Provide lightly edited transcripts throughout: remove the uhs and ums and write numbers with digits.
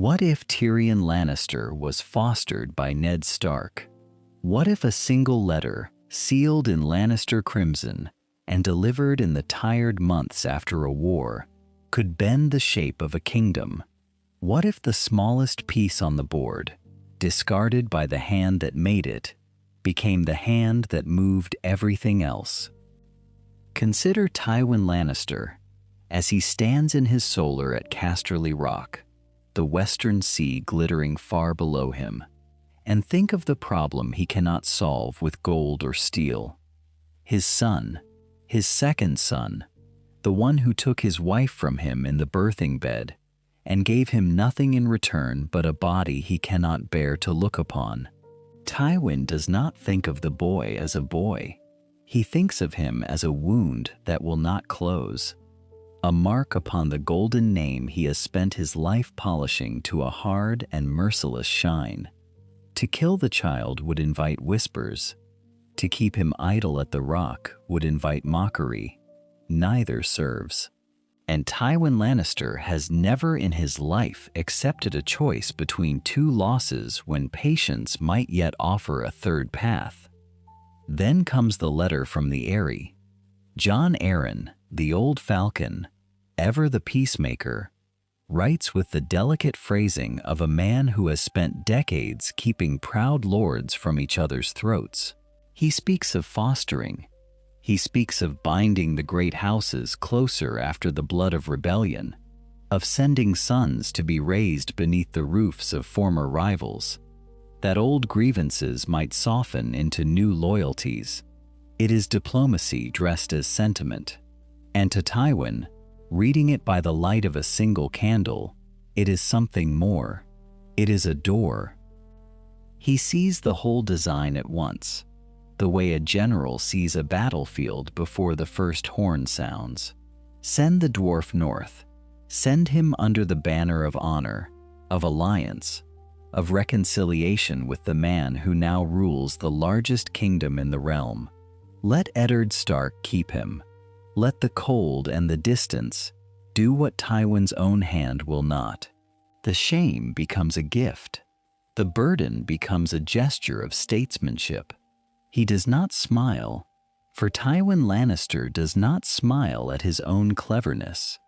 What if Tyrion Lannister was fostered by Ned Stark? What if a single letter, sealed in Lannister crimson and delivered in the tired months after a war, could bend the shape of a kingdom? What if the smallest piece on the board, discarded by the hand that made it, became the hand that moved everything else? Consider Tywin Lannister as he stands in his solar at Casterly Rock, the western sea glittering far below him, and think of the problem he cannot solve with gold or steel. His son, his second son, the one who took his wife from him in the birthing bed and gave him nothing in return but a body he cannot bear to look upon. Tywin does not think of the boy as a boy. He thinks of him as a wound that will not close, a mark upon the golden name he has spent his life polishing to a hard and merciless shine. To kill the child would invite whispers. To keep him idle at the rock would invite mockery. Neither serves. And Tywin Lannister has never in his life accepted a choice between two losses when patience might yet offer a third path. Then comes the letter from the Eyrie. Jon Arryn, the old falcon, ever the peacemaker, writes with the delicate phrasing of a man who has spent decades keeping proud lords from each other's throats. He speaks of fostering. He speaks of binding the great houses closer after the blood of rebellion, of sending sons to be raised beneath the roofs of former rivals, that old grievances might soften into new loyalties. It is diplomacy dressed as sentiment. And to Tywin, reading it by the light of a single candle, it is something more. It is a door. He sees the whole design at once, the way a general sees a battlefield before the first horn sounds. Send the dwarf north. Send him under the banner of honor, of alliance, of reconciliation with the man who now rules the largest kingdom in the realm. Let Eddard Stark keep him. Let the cold and the distance do what Tywin's own hand will not. The shame becomes a gift. The burden becomes a gesture of statesmanship. He does not smile, for Tywin Lannister does not smile at his own cleverness.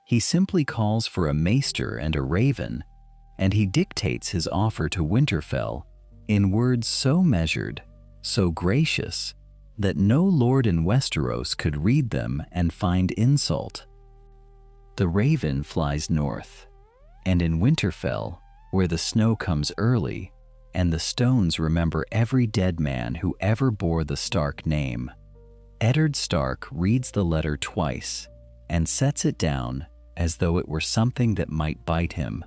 He simply calls for a maester and a raven, and he dictates his offer to Winterfell in words so measured, so gracious, that no lord in Westeros could read them and find insult. The raven flies north, and in Winterfell, where the snow comes early, and the stones remember every dead man who ever bore the Stark name, Eddard Stark reads the letter twice and sets it down as though it were something that might bite him.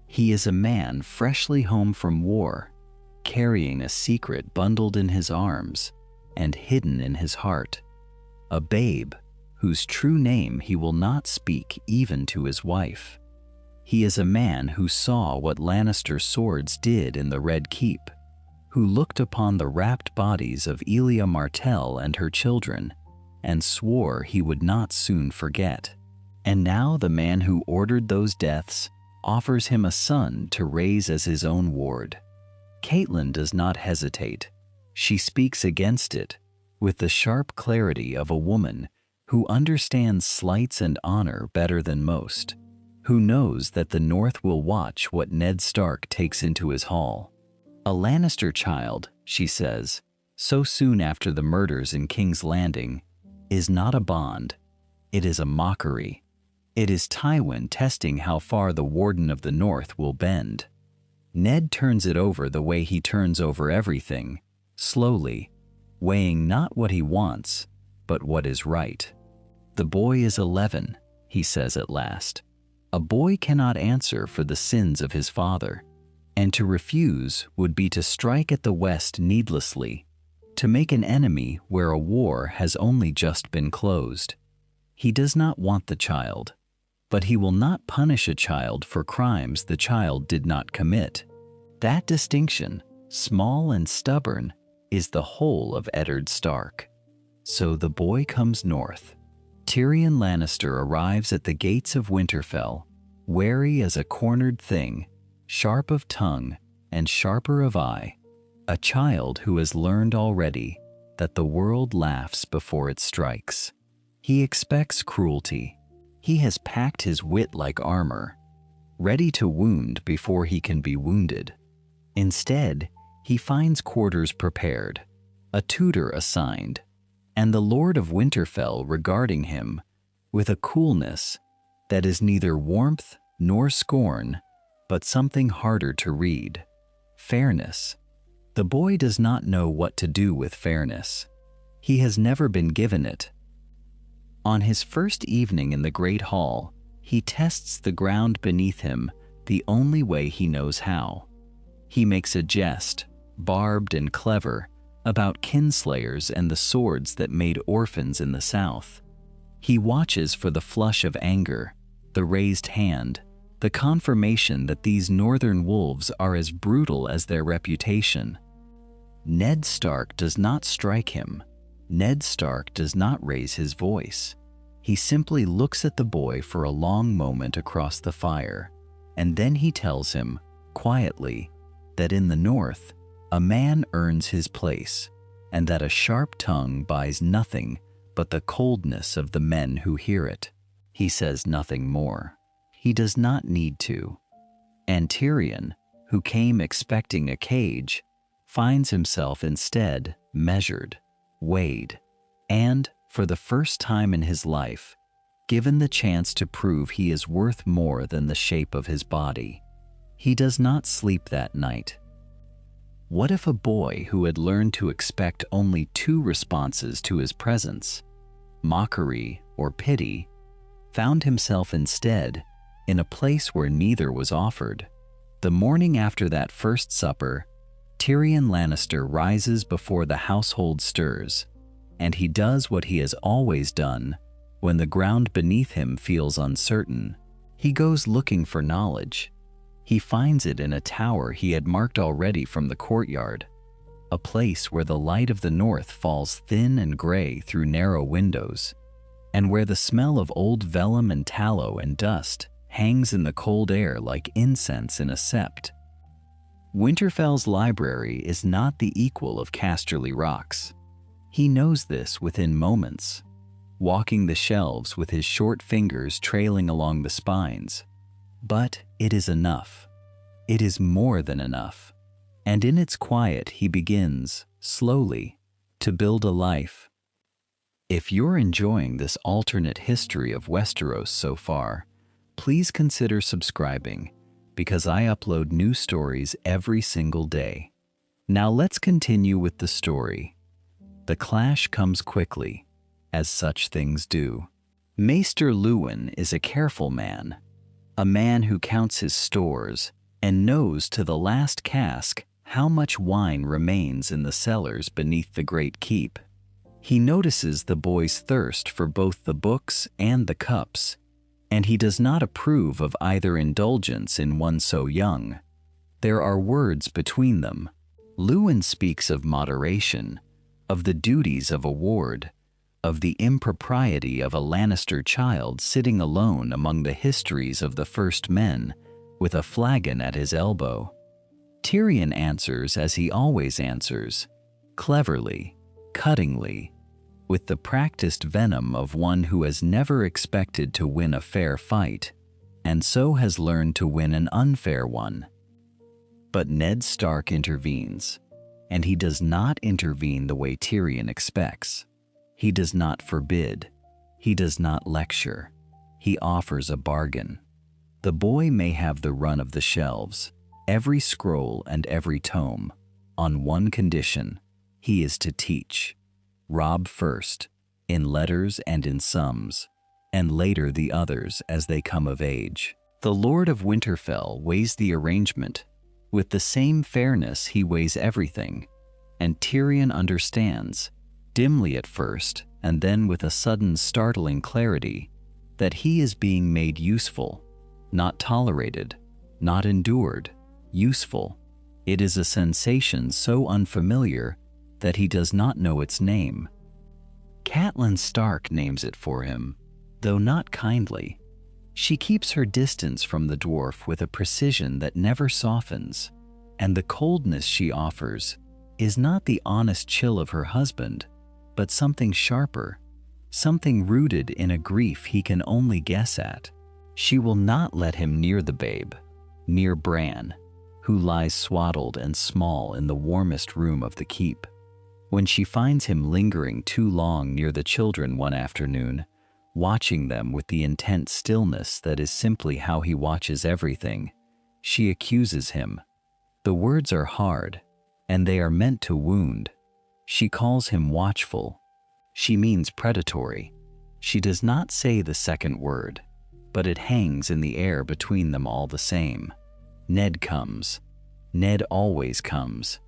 He is a man freshly home from war, carrying a secret bundled in his arms and hidden in his heart, a babe whose true name he will not speak even to his wife. He is a man who saw what Lannister swords did in the Red Keep, who looked upon the wrapped bodies of Elia Martell and her children, and swore he would not soon forget. And now the man who ordered those deaths offers him a son to raise as his own ward. Catelyn does not hesitate. She speaks against it with the sharp clarity of a woman who understands slights and honor better than most, who knows that the North will watch what Ned Stark takes into his hall. A Lannister child, she says, so soon after the murders in King's Landing, is not a bond. It is a mockery. It is Tywin testing how far the Warden of the North will bend. Ned turns it over the way he turns over everything, slowly, weighing not what he wants, but what is right. The boy is 11, he says at last. A boy cannot answer for the sins of his father, and to refuse would be to strike at the West needlessly, to make an enemy where a war has only just been closed. He does not want the child, but he will not punish a child for crimes the child did not commit. That distinction, small and stubborn, is the whole of Eddard Stark. So the boy comes north. Tyrion Lannister arrives at the gates of Winterfell, wary as a cornered thing, sharp of tongue and sharper of eye, a child who has learned already that the world laughs before it strikes. He expects cruelty. He has packed his wit like armor, ready to wound before he can be wounded. Instead, he finds quarters prepared, a tutor assigned, and the Lord of Winterfell regarding him with a coolness that is neither warmth nor scorn, but something harder to read: fairness. The boy does not know what to do with fairness. He has never been given it. On his first evening in the Great Hall, he tests the ground beneath him the only way he knows how. He makes a jest, barbed and clever, about kinslayers and the swords that made orphans in the South. He watches for the flush of anger, the raised hand, the confirmation that these northern wolves are as brutal as their reputation. Ned Stark does not strike him. Ned Stark does not raise his voice. He simply looks at the boy for a long moment across the fire, and then he tells him, quietly, that in the North, a man earns his place, and that a sharp tongue buys nothing but the coldness of the men who hear it. He says nothing more. He does not need to. And Tyrion, who came expecting a cage, finds himself instead measured, weighed, and, for the first time in his life, given the chance to prove he is worth more than the shape of his body. He does not sleep that night. What if a boy who had learned to expect only two responses to his presence, mockery or pity, found himself instead in a place where neither was offered? The morning after that first supper, Tyrion Lannister rises before the household stirs, and he does what he has always done when the ground beneath him feels uncertain. He goes looking for knowledge. He finds it in a tower he had marked already from the courtyard, a place where the light of the north falls thin and gray through narrow windows, and where the smell of old vellum and tallow and dust hangs in the cold air like incense in a sept. Winterfell's library is not the equal of Casterly Rock's. He knows this within moments, walking the shelves with his short fingers trailing along the spines. But it is enough. It is more than enough. And in its quiet he begins, slowly, to build a life. If you're enjoying this alternate history of Westeros so far, please consider subscribing, because I upload new stories every single day. Now let's continue with the story. The clash comes quickly, as such things do. Maester Luwin is a careful man, a man who counts his stores and knows to the last cask how much wine remains in the cellars beneath the great keep. He notices the boy's thirst for both the books and the cups, and he does not approve of either indulgence in one so young. There are words between them. Luwin speaks of moderation, of the duties of a ward, of the impropriety of a Lannister child sitting alone among the histories of the first men, with a flagon at his elbow. Tyrion answers as he always answers, cleverly, cuttingly, with the practiced venom of one who has never expected to win a fair fight, and so has learned to win an unfair one. But Ned Stark intervenes, and he does not intervene the way Tyrion expects. He does not forbid. He does not lecture. He offers a bargain. The boy may have the run of the shelves, every scroll and every tome, on one condition: he is to teach. Rob first, in letters and in sums, and later the others as they come of age. The Lord of Winterfell weighs the arrangement. With the same fairness he weighs everything, and Tyrion understands, dimly at first, and then with a sudden startling clarity, that he is being made useful, not tolerated, not endured, useful. It is a sensation so unfamiliar that he does not know its name. Catelyn Stark names it for him, though not kindly. She keeps her distance from the dwarf with a precision that never softens, and the coldness she offers is not the honest chill of her husband, but something sharper, something rooted in a grief he can only guess at. She will not let him near the babe, near Bran, who lies swaddled and small in the warmest room of the keep. When she finds him lingering too long near the children one afternoon, watching them with the intent stillness that is simply how he watches everything, she accuses him. The words are hard, and they are meant to wound. She calls him watchful. She means predatory. She does not say the second word, but it hangs in the air between them all the same. Ned comes. Ned always comes.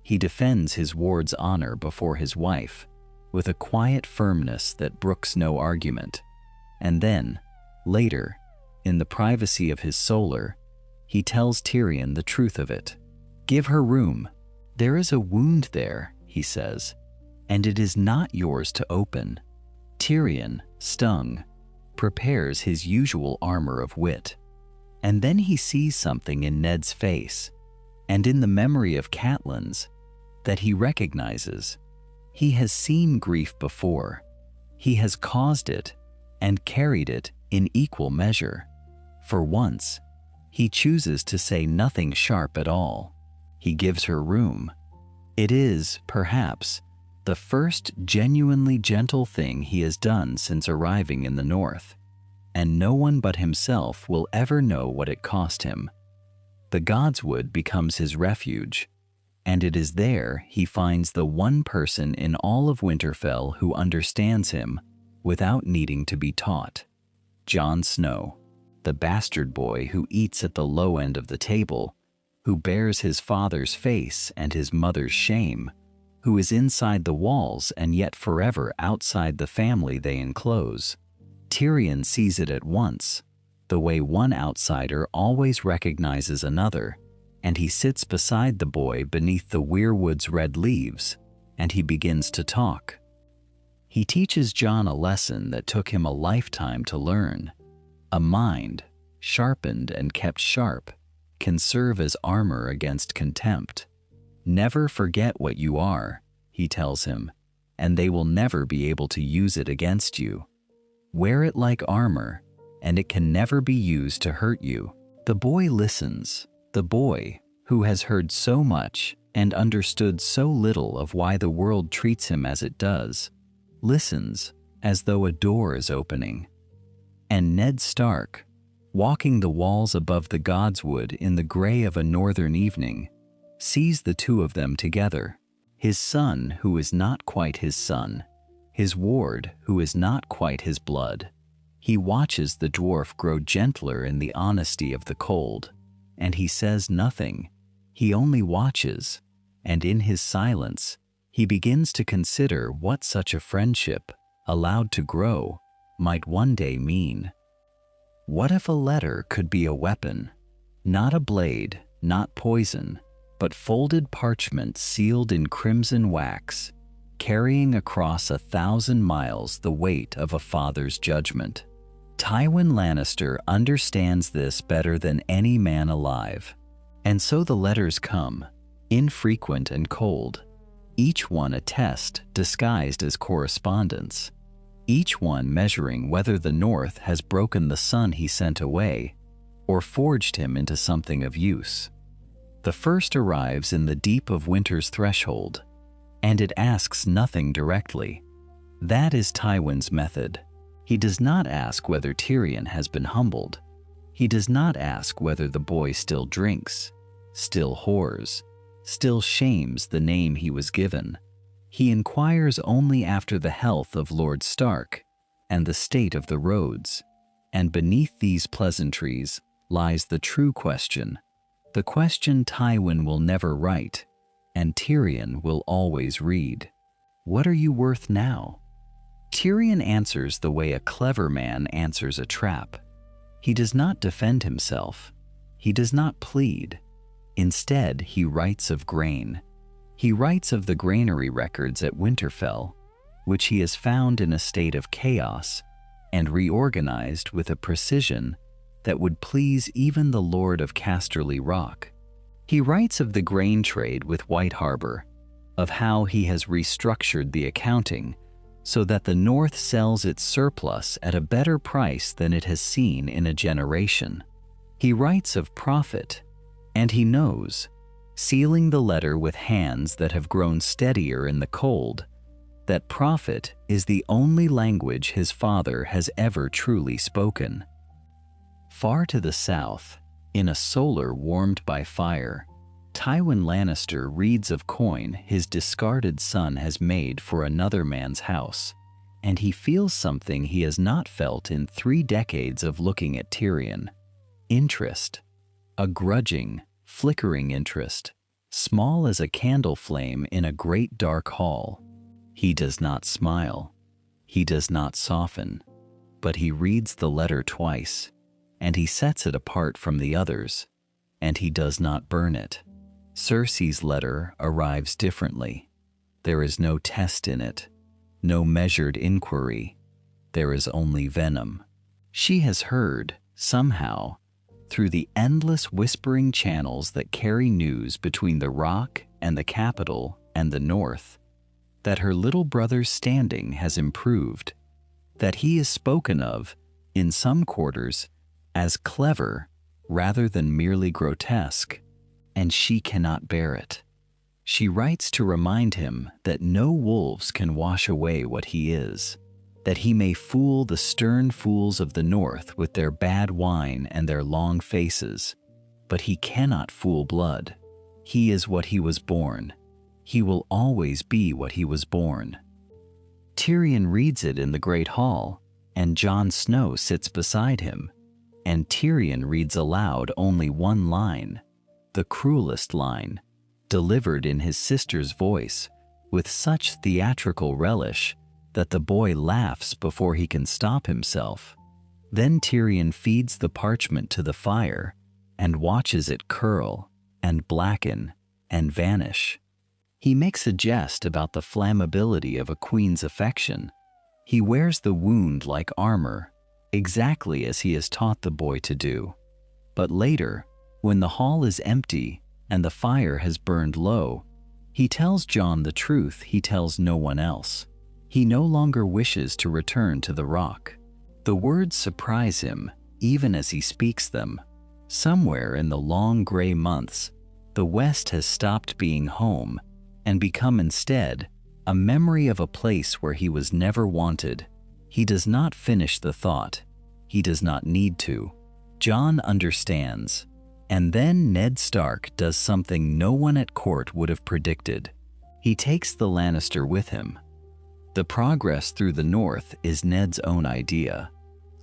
He defends his ward's honor before his wife, with a quiet firmness that brooks no argument. And then, later, in the privacy of his solar, he tells Tyrion the truth of it. "Give her room. There is a wound there," he says, "and it is not yours to open." Tyrion, stung, prepares his usual armor of wit. And then he sees something in Ned's face, and in the memory of Catelyn's, that he recognizes. He has seen grief before. He has caused it and carried it in equal measure. For once, he chooses to say nothing sharp at all. He gives her room. It is, perhaps, the first genuinely gentle thing he has done since arriving in the north, and no one but himself will ever know what it cost him. The Godswood becomes his refuge, and it is there he finds the one person in all of Winterfell who understands him without needing to be taught. Jon Snow, the bastard boy who eats at the low end of the table, who bears his father's face and his mother's shame, who is inside the walls and yet forever outside the family they enclose. Tyrion sees it at once, the way one outsider always recognizes another, and he sits beside the boy beneath the weirwood's red leaves, and he begins to talk. He teaches Jon a lesson that took him a lifetime to learn. A mind, sharpened and kept sharp, can serve as armor against contempt. "Never forget what you are," he tells him, "and they will never be able to use it against you. Wear it like armor, and it can never be used to hurt you." The boy listens. The boy, who has heard so much and understood so little of why the world treats him as it does, listens as though a door is opening. And Ned Stark, walking the walls above the Godswood in the gray of a northern evening, sees the two of them together. His son who is not quite his son, his ward who is not quite his blood. He watches the dwarf grow gentler in the honesty of the cold, and he says nothing. He only watches, and in his silence, he begins to consider what such a friendship, allowed to grow, might one day mean. What if a letter could be a weapon? Not a blade, not poison, but folded parchment sealed in crimson wax, carrying across 1,000 miles the weight of a father's judgment. Tywin Lannister understands this better than any man alive. And so the letters come, infrequent and cold, each one a test disguised as correspondence, each one measuring whether the North has broken the son he sent away or forged him into something of use. The first arrives in the deep of winter's threshold, and it asks nothing directly. That is Tywin's method. He does not ask whether Tyrion has been humbled. He does not ask whether the boy still drinks, still whores, still shames the name he was given. He inquires only after the health of Lord Stark and the state of the roads. And beneath these pleasantries lies the true question, the question Tywin will never write, and Tyrion will always read. What are you worth now? Tyrion answers the way a clever man answers a trap. He does not defend himself. He does not plead. Instead, he writes of grain. He writes of the granary records at Winterfell, which he has found in a state of chaos, and reorganized with a precision that would please even the Lord of Casterly Rock. He writes of the grain trade with White Harbor, of how he has restructured the accounting so that the North sells its surplus at a better price than it has seen in a generation. He writes of profit, and he knows, sealing the letter with hands that have grown steadier in the cold, that profit is the only language his father has ever truly spoken. Far to the south, in a solar warmed by fire, Tywin Lannister reads of coin his discarded son has made for another man's house, and he feels something he has not felt in 3 decades of looking at Tyrion. Interest. A grudging, flickering interest, small as a candle flame in a great dark hall. He does not smile. He does not soften. But he reads the letter twice, and he sets it apart from the others, and he does not burn it. Cersei's letter arrives differently. There is no test in it, no measured inquiry. There is only venom. She has heard, somehow, through the endless whispering channels that carry news between the Rock and the capital and the North, that her little brother's standing has improved, that he is spoken of, in some quarters, as clever rather than merely grotesque, and she cannot bear it. She writes to remind him that no wolves can wash away what he is, that he may fool the stern fools of the North with their bad wine and their long faces, but he cannot fool blood. He is what he was born. He will always be what he was born. Tyrion reads it in the Great Hall, and Jon Snow sits beside him, and Tyrion reads aloud only one line, the cruelest line, delivered in his sister's voice with such theatrical relish that the boy laughs before he can stop himself. Then Tyrion feeds the parchment to the fire and watches it curl and blacken and vanish. He makes a jest about the flammability of a queen's affection. He wears the wound like armor, exactly as he has taught the boy to do. But later, when the hall is empty and the fire has burned low, he tells Jon the truth he tells no one else. He no longer wishes to return to the Rock. The words surprise him, even as he speaks them. Somewhere in the long gray months, the West has stopped being home and become instead a memory of a place where he was never wanted. He does not finish the thought. He does not need to. Jon understands. And then Ned Stark does something no one at court would have predicted. He takes the Lannister with him. The progress through the North is Ned's own idea.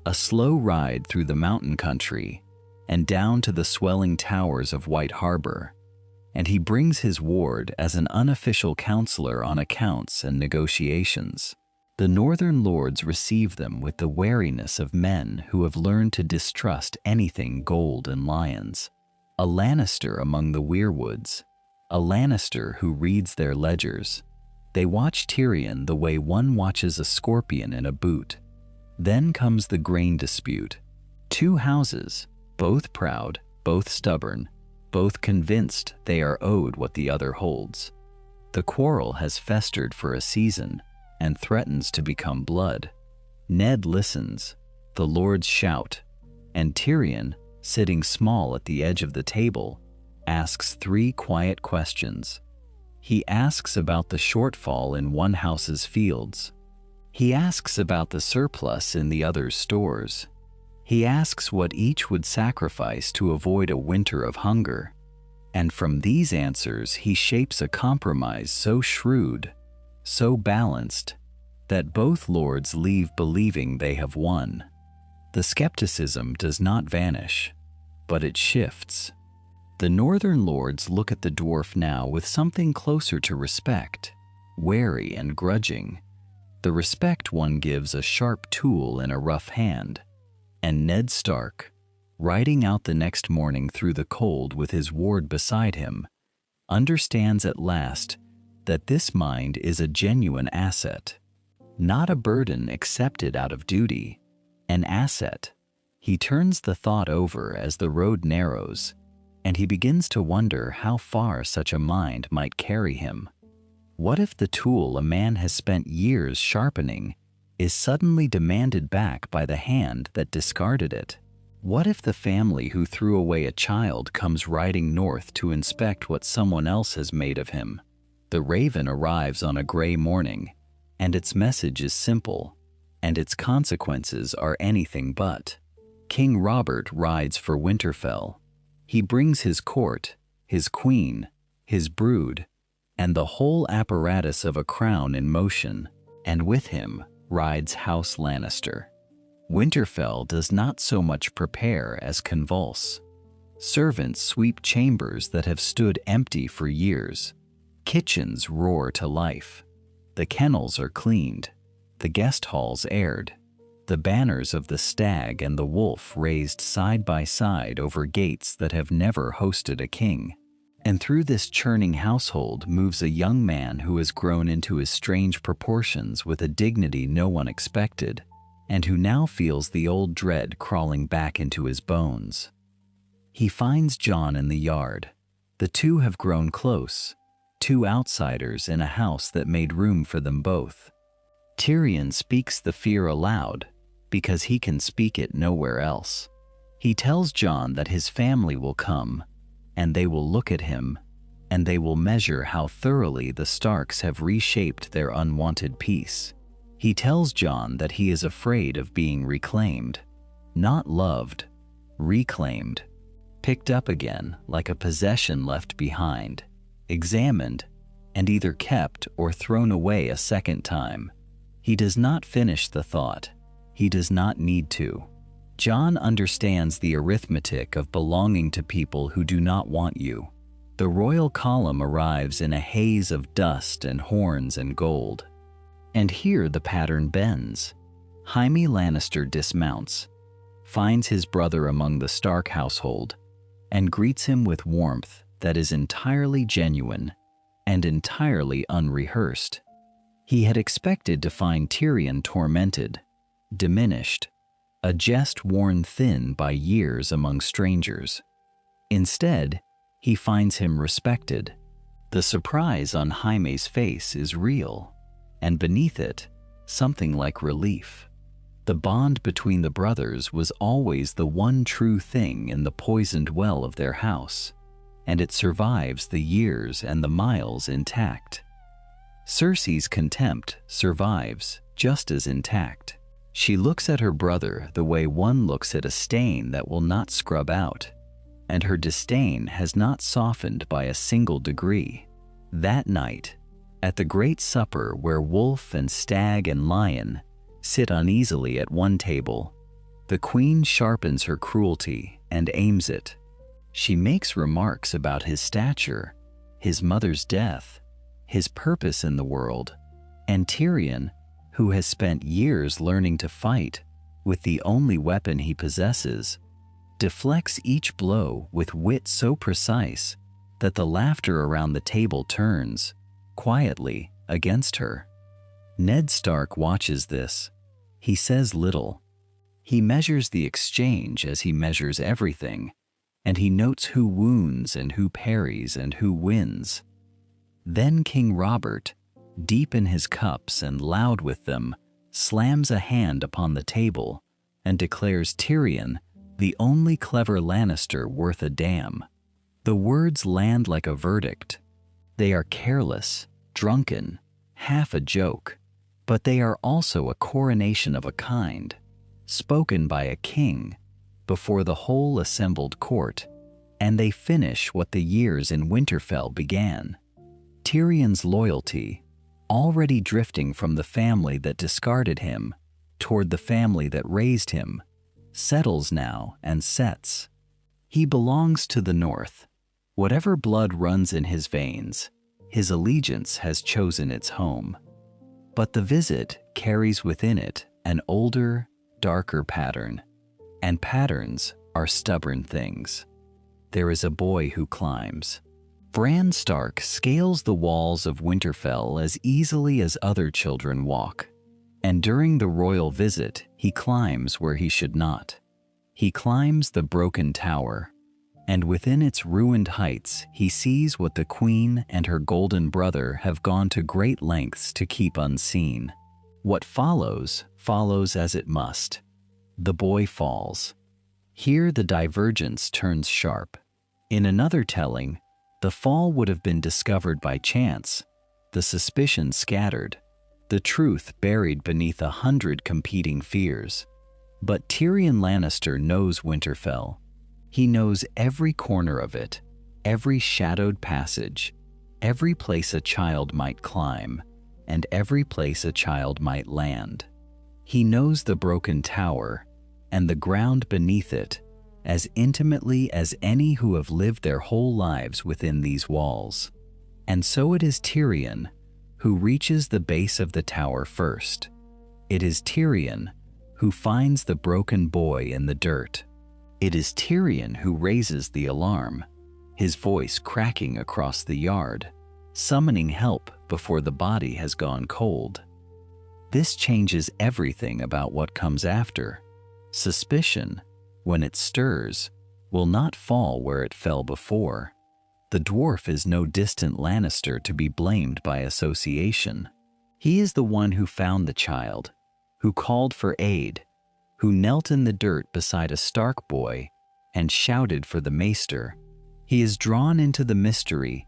A slow ride through the mountain country and down to the swelling towers of White Harbor. And he brings his ward as an unofficial counselor on accounts and negotiations. The northern lords receive them with the wariness of men who have learned to distrust anything gold and lions. A Lannister among the weirwoods, a Lannister who reads their ledgers. They watch Tyrion the way one watches a scorpion in a boot. Then comes the grain dispute. 2 houses, both proud, both stubborn, both convinced they are owed what the other holds. The quarrel has festered for a season and threatens to become blood. Ned listens, the lords shout, and Tyrion, sitting small at the edge of the table, asks 3 quiet questions. He asks about the shortfall in one house's fields. He asks about the surplus in the other's stores. He asks what each would sacrifice to avoid a winter of hunger. And from these answers he shapes a compromise so shrewd, so balanced, that both lords leave believing they have won. The skepticism does not vanish, but it shifts. The northern lords look at the dwarf now with something closer to respect, wary and grudging, the respect one gives a sharp tool in a rough hand. And Ned Stark, riding out the next morning through the cold with his ward beside him, understands at last that this mind is a genuine asset, not a burden accepted out of duty, An asset. He turns the thought over as the road narrows, and he begins to wonder how far such a mind might carry him. What if the tool a man has spent years sharpening is suddenly demanded back by the hand that discarded it? What if the family who threw away a child comes riding north to inspect what someone else has made of him? The raven arrives on a gray morning, and its message is simple, and its consequences are anything but. King Robert rides for Winterfell. He brings his court, his queen, his brood, and the whole apparatus of a crown in motion, and with him rides House Lannister. Winterfell does not so much prepare as convulse. Servants sweep chambers that have stood empty for years. Kitchens roar to life. The kennels are cleaned, the guest halls aired, the banners of the stag and the wolf raised side by side over gates that have never hosted a king. And through this churning household moves a young man who has grown into his strange proportions with a dignity no one expected, and who now feels the old dread crawling back into his bones. He finds Jon in the yard. The two have grown close, two outsiders in a house that made room for them both. Tyrion speaks the fear aloud because he can speak it nowhere else. He tells Jon that his family will come, and they will look at him, and they will measure how thoroughly the Starks have reshaped their unwanted peace. He tells Jon that he is afraid of being reclaimed, not loved, reclaimed, picked up again like a possession left behind, examined, and either kept or thrown away a second time. He does not finish the thought. He does not need to. Jon understands the arithmetic of belonging to people who do not want you. The royal column arrives in a haze of dust and horns and gold. And here the pattern bends. Jaime Lannister dismounts, finds his brother among the Stark household, and greets him with warmth that is entirely genuine and entirely unrehearsed. He had expected to find Tyrion tormented, diminished, a jest worn thin by years among strangers. Instead, he finds him respected. The surprise on Jaime's face is real, and beneath it, something like relief. The bond between the brothers was always the one true thing in the poisoned well of their house, and it survives the years and the miles intact. Cersei's contempt survives just as intact. She looks at her brother the way one looks at a stain that will not scrub out, and her disdain has not softened by a single degree. That night, at the great supper where wolf and stag and lion sit uneasily at one table, the queen sharpens her cruelty and aims it. She makes remarks about his stature, his mother's death, his purpose in the world, and Tyrion, who has spent years learning to fight with the only weapon he possesses, deflects each blow with wit so precise that the laughter around the table turns, quietly, against her. Ned Stark watches this. He says little. He measures the exchange as he measures everything, and he notes who wounds and who parries and who wins. Then King Robert, deep in his cups and loud with them, slams a hand upon the table and declares Tyrion the only clever Lannister worth a damn. The words land like a verdict. They are careless, drunken, half a joke, but they are also a coronation of a kind, spoken by a king before the whole assembled court, and they finish what the years in Winterfell began. Tyrion's loyalty, already drifting from the family that discarded him toward the family that raised him, settles now and sets. He belongs to the North. Whatever blood runs in his veins, his allegiance has chosen its home. But the visit carries within it an older, darker pattern, and patterns are stubborn things. There is a boy who climbs. Bran Stark scales the walls of Winterfell as easily as other children walk. And during the royal visit, he climbs where he should not. He climbs the broken tower, and within its ruined heights he sees what the queen and her golden brother have gone to great lengths to keep unseen. What follows, follows as it must. The boy falls. Here the divergence turns sharp. In another telling, the fall would have been discovered by chance, the suspicion scattered, the truth buried beneath 100 competing fears. But Tyrion Lannister knows Winterfell. He knows every corner of it, every shadowed passage, every place a child might climb, and every place a child might land. He knows the broken tower and the ground beneath it as intimately as any who have lived their whole lives within these walls. And so it is Tyrion who reaches the base of the tower first. It is Tyrion who finds the broken boy in the dirt. It is Tyrion who raises the alarm, his voice cracking across the yard, summoning help before the body has gone cold. This changes everything about what comes after. Suspicion, when it stirs, will not fall where it fell before. The dwarf is no distant Lannister to be blamed by association. He is the one who found the child, who called for aid, who knelt in the dirt beside a Stark boy and shouted for the maester. He is drawn into the mystery,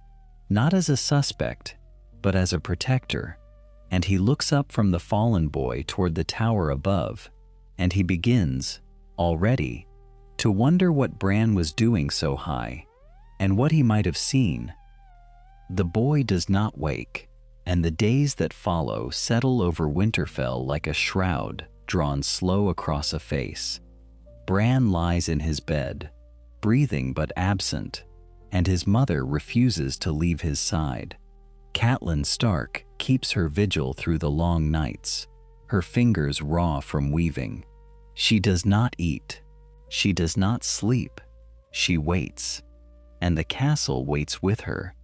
not as a suspect, but as a protector, and he looks up from the fallen boy toward the tower above, and he begins, already, to wonder what Bran was doing so high, and what he might have seen. The boy does not wake, and the days that follow settle over Winterfell like a shroud drawn slow across a face. Bran lies in his bed, breathing but absent, and his mother refuses to leave his side. Catelyn Stark keeps her vigil through the long nights, her fingers raw from weaving. She does not eat. She does not sleep. She waits. And the castle waits with her,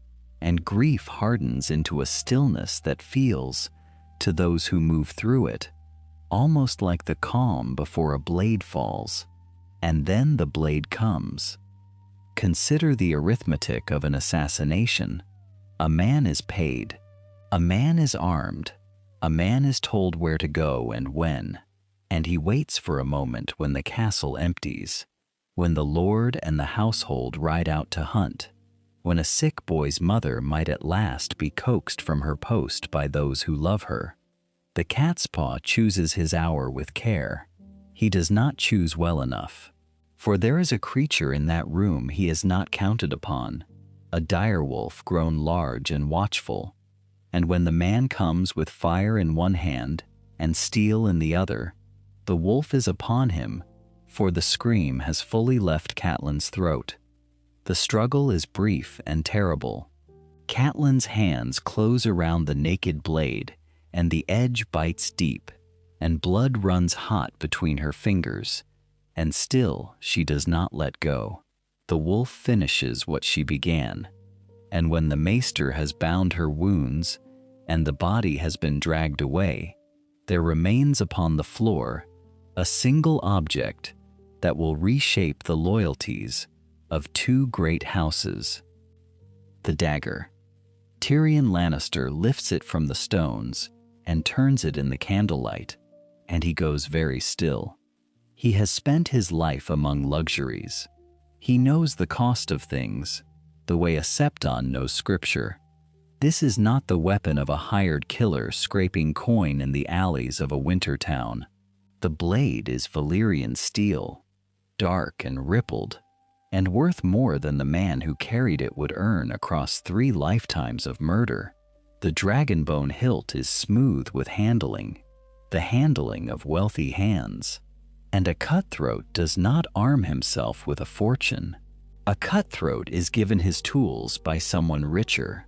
and grief hardens into a stillness that feels, to those who move through it, almost like the calm before a blade falls. And then the blade comes. Consider the arithmetic of an assassination. A man is paid. A man is armed. A man is told where to go and when. And he waits for a moment when the castle empties, when the lord and the household ride out to hunt, when a sick boy's mother might at last be coaxed from her post by those who love her. The cat's paw chooses his hour with care. He does not choose well enough, for there is a creature in that room he has not counted upon, a direwolf grown large and watchful. And when the man comes with fire in one hand and steel in the other, the wolf is upon him, for the scream has fully left Catelyn's throat. The struggle is brief and terrible. Catelyn's hands close around the naked blade, and the edge bites deep, and blood runs hot between her fingers, and still she does not let go. The wolf finishes what she began, and when the maester has bound her wounds, and the body has been dragged away, there remains upon the floor a single object that will reshape the loyalties of two great houses. The dagger. Tyrion Lannister lifts it from the stones and turns it in the candlelight, and he goes very still. He has spent his life among luxuries. He knows the cost of things, the way a Septon knows scripture. This is not the weapon of a hired killer scraping coin in the alleys of a winter town. The blade is Valyrian steel, dark and rippled, and worth more than the man who carried it would earn across 3 lifetimes of murder. The dragonbone hilt is smooth with handling, the handling of wealthy hands. And a cutthroat does not arm himself with a fortune. A cutthroat is given his tools by someone richer,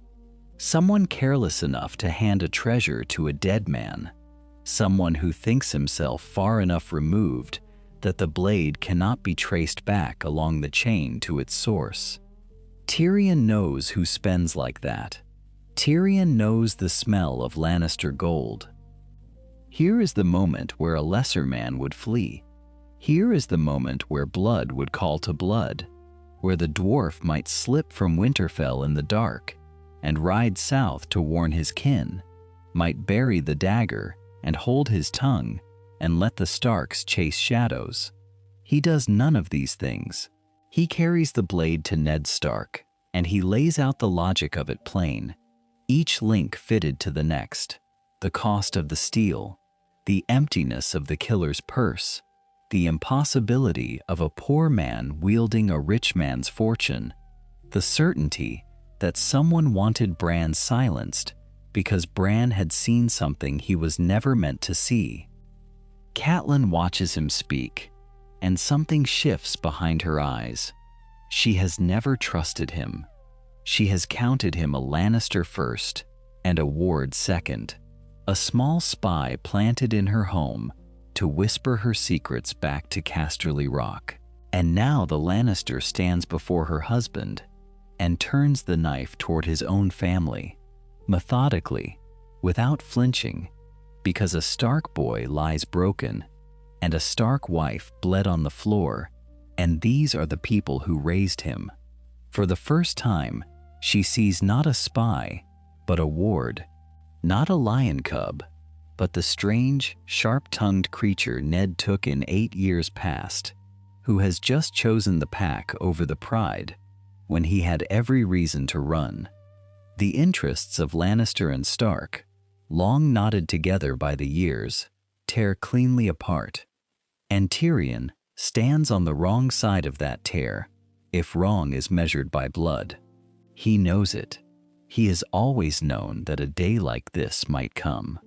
someone careless enough to hand a treasure to a dead man, someone who thinks himself far enough removed that the blade cannot be traced back along the chain to its source. Tyrion knows who spends like that. Tyrion knows the smell of Lannister gold. Here is the moment where a lesser man would flee. Here is the moment where blood would call to blood, where the dwarf might slip from Winterfell in the dark and ride south to warn his kin, might bury the dagger and hold his tongue and let the Starks chase shadows. He does none of these things. He carries the blade to Ned Stark, and he lays out the logic of it plain, each link fitted to the next, the cost of the steel, the emptiness of the killer's purse, the impossibility of a poor man wielding a rich man's fortune, the certainty that someone wanted Bran silenced because Bran had seen something he was never meant to see. Catelyn watches him speak, and something shifts behind her eyes. She has never trusted him. She has counted him a Lannister first and a Ward second, a small spy planted in her home to whisper her secrets back to Casterly Rock. And now the Lannister stands before her husband and turns the knife toward his own family, methodically, without flinching, because a Stark boy lies broken and a Stark wife bled on the floor, and these are the people who raised him. For the first time, she sees not a spy, but a ward, not a lion cub, but the strange, sharp-tongued creature Ned took in 8 years past, who has just chosen the pack over the pride when he had every reason to run. The interests of Lannister and Stark, long knotted together by the years, tear cleanly apart, and Tyrion stands on the wrong side of that tear, if wrong is measured by blood. He knows it. He has always known that a day like this might come.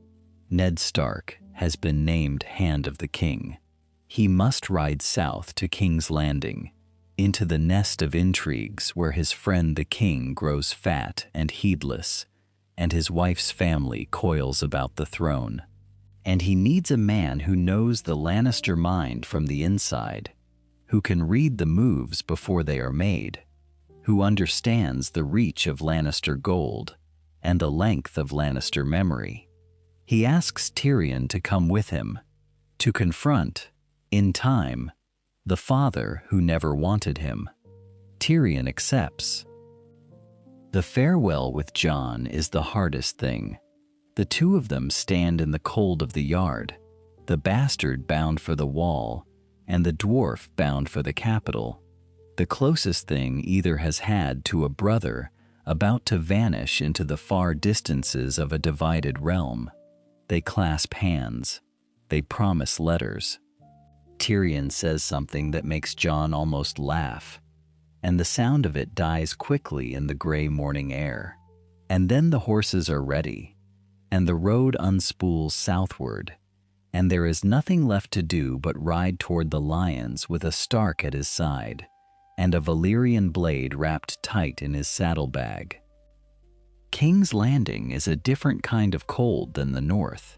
Ned Stark has been named Hand of the King. He must ride south to King's Landing, into the nest of intrigues where his friend the king grows fat and heedless, and his wife's family coils about the throne. And he needs a man who knows the Lannister mind from the inside, who can read the moves before they are made, who understands the reach of Lannister gold and the length of Lannister memory. He asks Tyrion to come with him, to confront, in time, the father who never wanted him. Tyrion accepts. The farewell with Jon is the hardest thing. The two of them stand in the cold of the yard, the bastard bound for the wall, and the dwarf bound for the capital. The closest thing either has had to a brother about to vanish into the far distances of a divided realm. They clasp hands. They promise letters. Tyrion says something that makes Jon almost laugh, and the sound of it dies quickly in the gray morning air. And then the horses are ready, and the road unspools southward, and there is nothing left to do but ride toward the lions with a Stark at his side, and a Valyrian blade wrapped tight in his saddlebag. King's Landing is a different kind of cold than the north.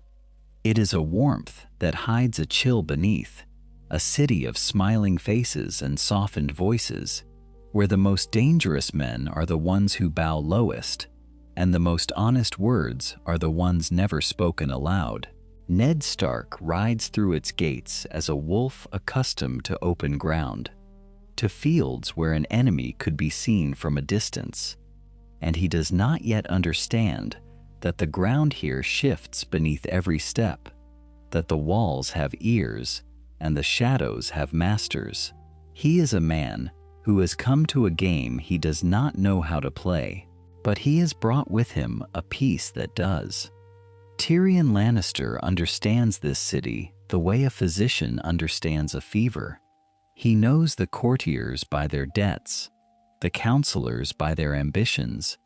It is a warmth that hides a chill beneath, a city of smiling faces and softened voices, where the most dangerous men are the ones who bow lowest, and the most honest words are the ones never spoken aloud. Ned Stark rides through its gates as a wolf accustomed to open ground, to fields where an enemy could be seen from a distance, and he does not yet understand that the ground here shifts beneath every step, that the walls have ears and the shadows have masters. He is a man who has come to a game he does not know how to play, but he has brought with him a piece that does. Tyrion Lannister understands this city the way a physician understands a fever. He knows the courtiers by their debts, the counselors by their ambitions,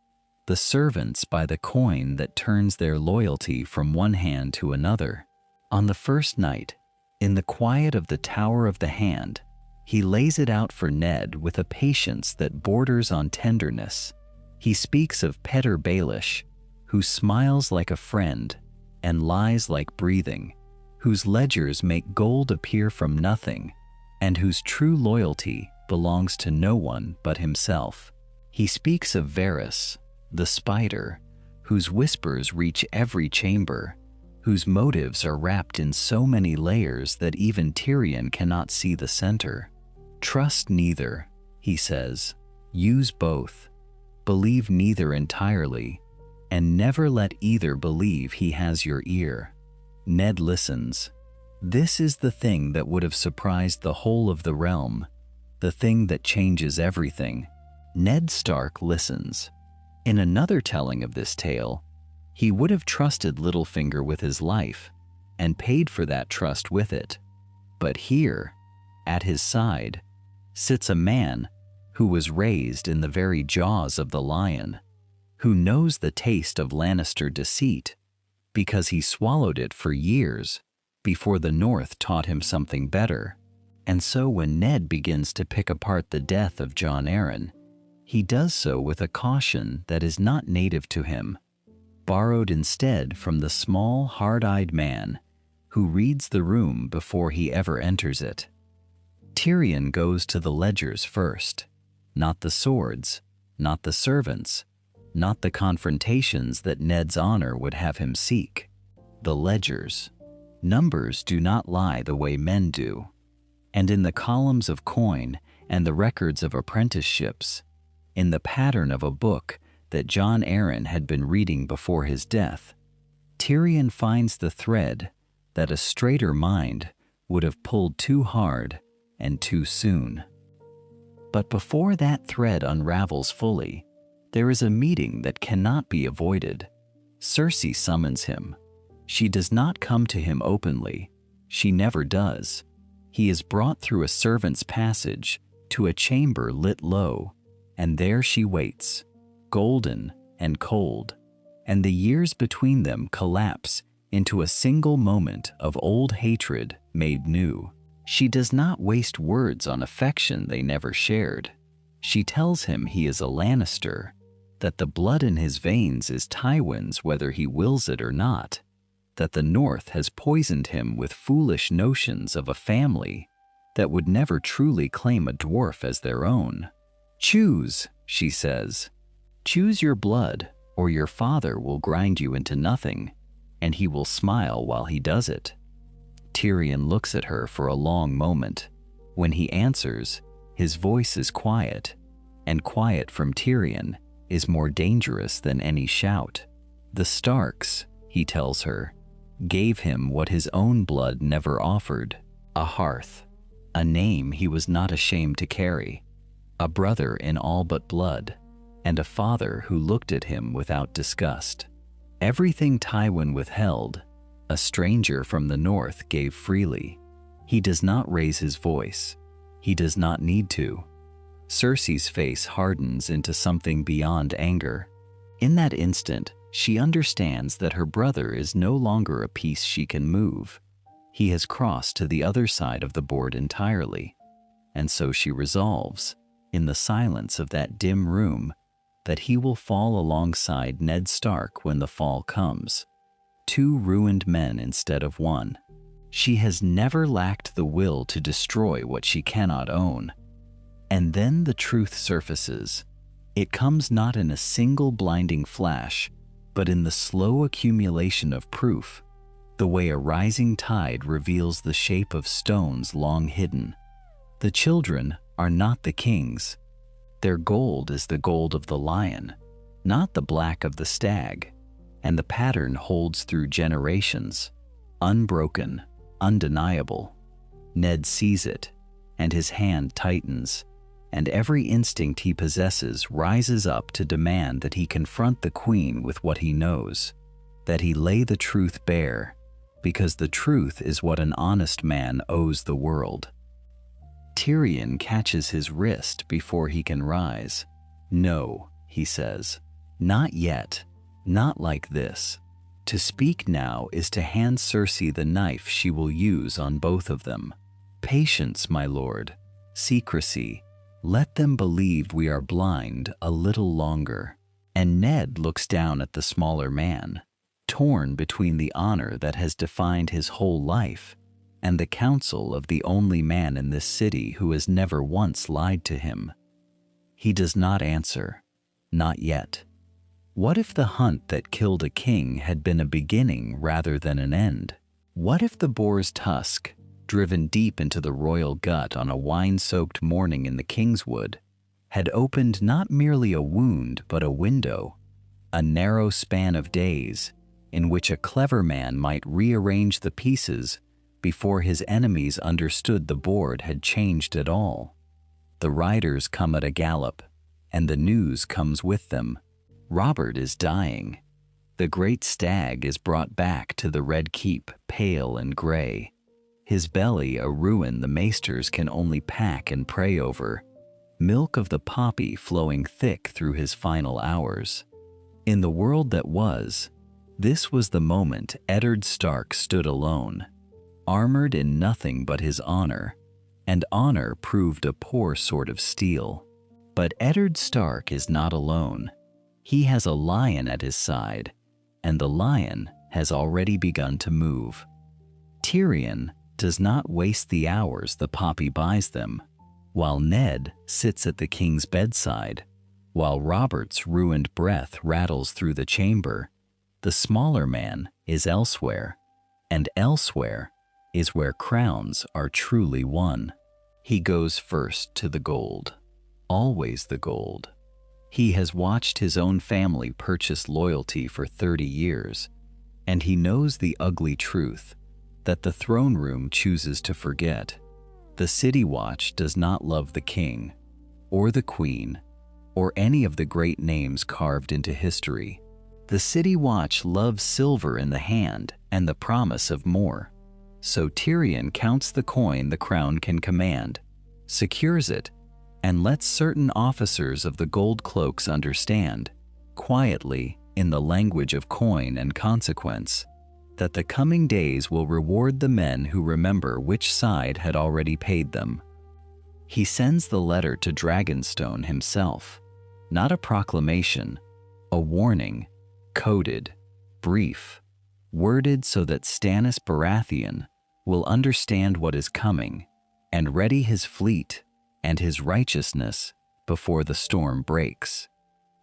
the servants by the coin that turns their loyalty from one hand to another. On the first night, in the quiet of the Tower of the Hand, he lays it out for Ned with a patience that borders on tenderness. He speaks of Petyr Baelish, who smiles like a friend and lies like breathing, whose ledgers make gold appear from nothing, and whose true loyalty belongs to no one but himself. He speaks of Varys, the spider, whose whispers reach every chamber, whose motives are wrapped in so many layers that even Tyrion cannot see the center. Trust neither, he says. Use both. Believe neither entirely, and never let either believe he has your ear. Ned listens. This is the thing that would have surprised the whole of the realm, the thing that changes everything. Ned Stark listens. In another telling of this tale, he would have trusted Littlefinger with his life and paid for that trust with it. But here, at his side, sits a man who was raised in the very jaws of the lion, who knows the taste of Lannister deceit because he swallowed it for years before the North taught him something better. And so when Ned begins to pick apart the death of Jon Arryn, he does so with a caution that is not native to him, borrowed instead from the small, hard-eyed man who reads the room before he ever enters it. Tyrion goes to the ledgers first, not the swords, not the servants, not the confrontations that Ned's honor would have him seek. The ledgers. Numbers do not lie the way men do. And in the columns of coin and the records of apprenticeships, in the pattern of a book that Jon Arryn had been reading before his death, Tyrion finds the thread that a straighter mind would have pulled too hard and too soon. But before that thread unravels fully, there is a meeting that cannot be avoided. Cersei summons him. She does not come to him openly. She never does. He is brought through a servant's passage to a chamber lit low, and there she waits, golden and cold, and the years between them collapse into a single moment of old hatred made new. She does not waste words on affection they never shared. She tells him he is a Lannister, that the blood in his veins is Tywin's whether he wills it or not, that the North has poisoned him with foolish notions of a family that would never truly claim a dwarf as their own. Choose, she says. Choose your blood, or your father will grind you into nothing, and he will smile while he does it. Tyrion looks at her for a long moment. When he answers, his voice is quiet, and quiet from Tyrion is more dangerous than any shout. The Starks, he tells her, gave him what his own blood never offered, a hearth, a name he was not ashamed to carry, a brother in all but blood, and a father who looked at him without disgust. Everything Tywin withheld, a stranger from the North gave freely. He does not raise his voice. He does not need to. Cersei's face hardens into something beyond anger. In that instant, she understands that her brother is no longer a piece she can move. He has crossed to the other side of the board entirely. And so she resolves, in the silence of that dim room, that he will fall alongside Ned Stark when the fall comes. Two ruined men instead of one. She has never lacked the will to destroy what she cannot own. And then the truth surfaces. It comes not in a single blinding flash, but in the slow accumulation of proof, the way a rising tide reveals the shape of stones long hidden. The children are not the kings. Their gold is the gold of the lion, not the black of the stag, and the pattern holds through generations, unbroken, undeniable. Ned sees it, and his hand tightens, and every instinct he possesses rises up to demand that he confront the queen with what he knows, that he lay the truth bare, because the truth is what an honest man owes the world. Tyrion catches his wrist before he can rise. No, he says, not yet, not like this. To speak now is to hand Cersei the knife she will use on both of them. Patience, my lord, secrecy. Let them believe we are blind a little longer. And Ned looks down at the smaller man, torn between the honor that has defined his whole life and the counsel of the only man in this city who has never once lied to him. He does not answer, not yet. What if the hunt that killed a king had been a beginning rather than an end? What if the boar's tusk, driven deep into the royal gut on a wine-soaked morning in the Kingswood, had opened not merely a wound but a window, a narrow span of days in which a clever man might rearrange the pieces before his enemies understood the board had changed at all? The riders come at a gallop, and the news comes with them. Robert is dying. The great stag is brought back to the Red Keep, pale and gray. His belly a ruin the maesters can only pack and pray over, milk of the poppy flowing thick through his final hours. In the world that was, this was the moment Eddard Stark stood alone, armored in nothing but his honor, and honor proved a poor sort of steel. But Eddard Stark is not alone. He has a lion at his side, and the lion has already begun to move. Tyrion does not waste the hours the poppy buys them, while Ned sits at the king's bedside, while Robert's ruined breath rattles through the chamber. The smaller man is elsewhere, and elsewhere is where crowns are truly won. He goes first to the gold, always the gold. He has watched his own family purchase loyalty for 30 years, and he knows the ugly truth that the throne room chooses to forget. The City Watch does not love the king, or the queen, or any of the great names carved into history. The City Watch loves silver in the hand and the promise of more. So Tyrion counts the coin the crown can command, secures it, and lets certain officers of the gold cloaks understand, quietly, in the language of coin and consequence, that the coming days will reward the men who remember which side had already paid them. He sends the letter to Dragonstone himself, not a proclamation, a warning, coded, brief, worded so that Stannis Baratheon will understand what is coming and ready his fleet and his righteousness before the storm breaks.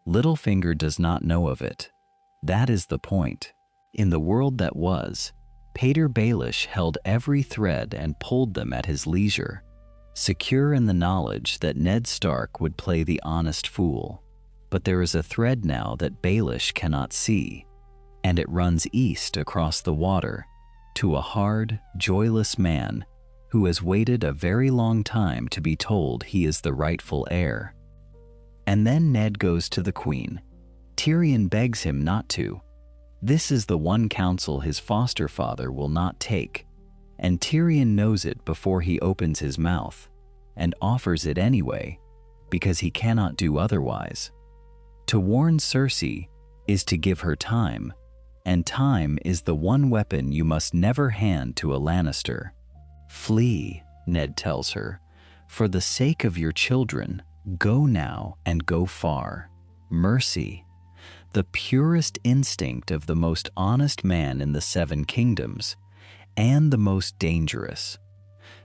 Littlefinger does not know of it. That is the point. In the world that was, Pater Baelish held every thread and pulled them at his leisure, secure in the knowledge that Ned Stark would play the honest fool. But there is a thread now that Baelish cannot see, and it runs east across the water to a hard, joyless man who has waited a very long time to be told he is the rightful heir. And then Ned goes to the queen. Tyrion begs him not to. This is the one counsel his foster father will not take, and Tyrion knows it before he opens his mouth, and offers it anyway, because he cannot do otherwise. To warn Cersei is to give her time, and time is the one weapon you must never hand to a Lannister. Flee, Ned tells her. For the sake of your children, go now and go far. Mercy, the purest instinct of the most honest man in the Seven Kingdoms, and the most dangerous.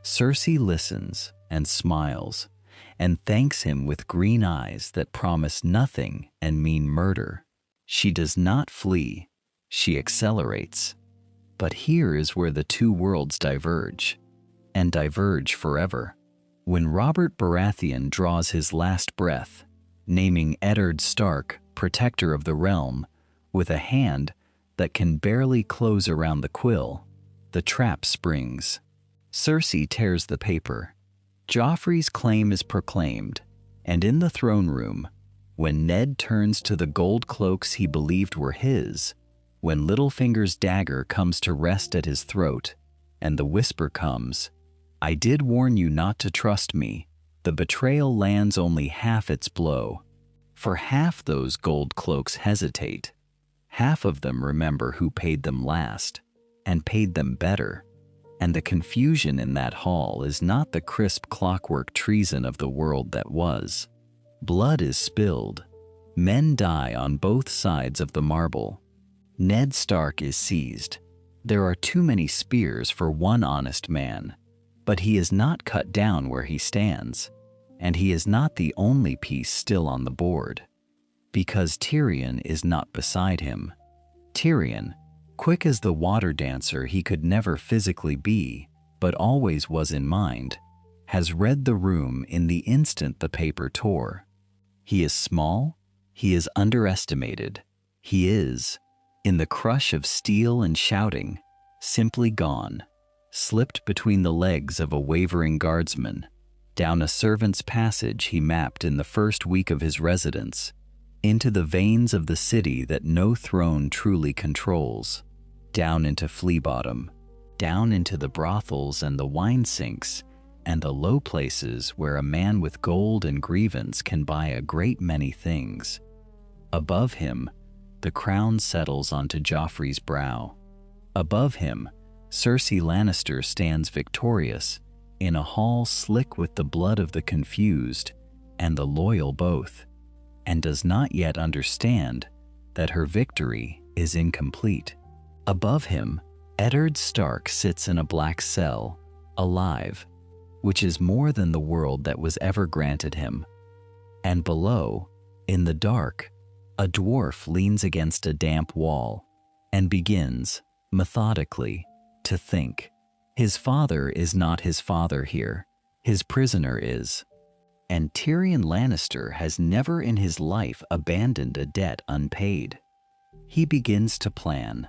Cersei listens and smiles, and thanks him with green eyes that promise nothing and mean murder. She does not flee, she accelerates. But here is where the two worlds diverge, and diverge forever. When Robert Baratheon draws his last breath, naming Eddard Stark protector of the realm, with a hand that can barely close around the quill, the trap springs. Cersei tears the paper. Joffrey's claim is proclaimed, and in the throne room, when Ned turns to the gold cloaks he believed were his, when Littlefinger's dagger comes to rest at his throat, and the whisper comes, "I did warn you not to trust me," the betrayal lands only half its blow. For half those gold cloaks hesitate. Half of them remember who paid them last, and paid them better. And the confusion in that hall is not the crisp clockwork treason of the world that was. Blood is spilled. Men die on both sides of the marble. Ned Stark is seized. There are too many spears for one honest man, but he is not cut down where he stands, and he is not the only piece still on the board. because Tyrion is not beside him. Tyrion, quick as the water dancer he could never physically be, but always was in mind, has read the room in the instant the paper tore. He is small, he is underestimated, he is, in the crush of steel and shouting, simply gone, slipped between the legs of a wavering guardsman, down a servant's passage he mapped in the first week of his residence, into the veins of the city that no throne truly controls, down into Flea Bottom, down into the brothels and the wine sinks and the low places where a man with gold and grievance can buy a great many things. Above him, the crown settles onto Joffrey's brow. Above him, Cersei Lannister stands victorious in a hall slick with the blood of the confused and the loyal both, and does not yet understand that her victory is incomplete. Above him, Eddard Stark sits in a black cell, alive, which is more than the world that was ever granted him. And below, in the dark, a dwarf leans against a damp wall and begins, methodically, to think. His father is not his father here, his prisoner is. And Tyrion Lannister has never in his life abandoned a debt unpaid. He begins to plan.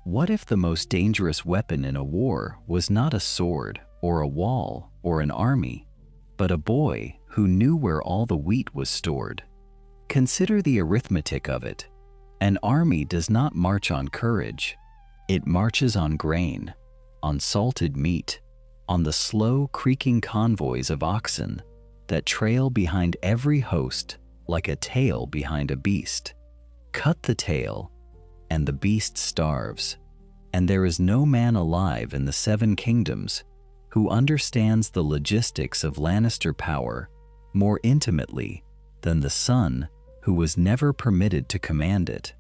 What if the most dangerous weapon in a war was not a sword or a wall or an army, but a boy who knew where all the wheat was stored? Consider the arithmetic of it. An army does not march on courage. It marches on grain, on salted meat, on the slow creaking convoys of oxen that trail behind every host like a tail behind a beast. Cut the tail, and the beast starves, and there is no man alive in the Seven Kingdoms who understands the logistics of Lannister power more intimately than the son who was never permitted to command it.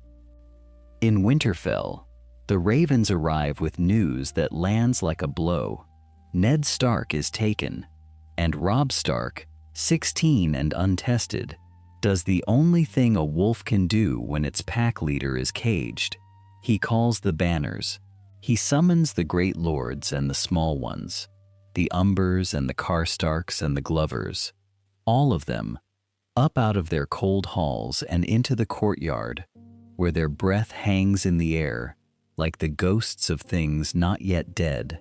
In Winterfell, the ravens arrive with news that lands like a blow. Ned Stark is taken, and Robb Stark, 16 and untested, does the only thing a wolf can do when its pack leader is caged. He calls the banners. He summons the great lords and the small ones, the Umbers and the Karstarks and the Glovers, all of them, up out of their cold halls and into the courtyard, where their breath hangs in the air like the ghosts of things not yet dead.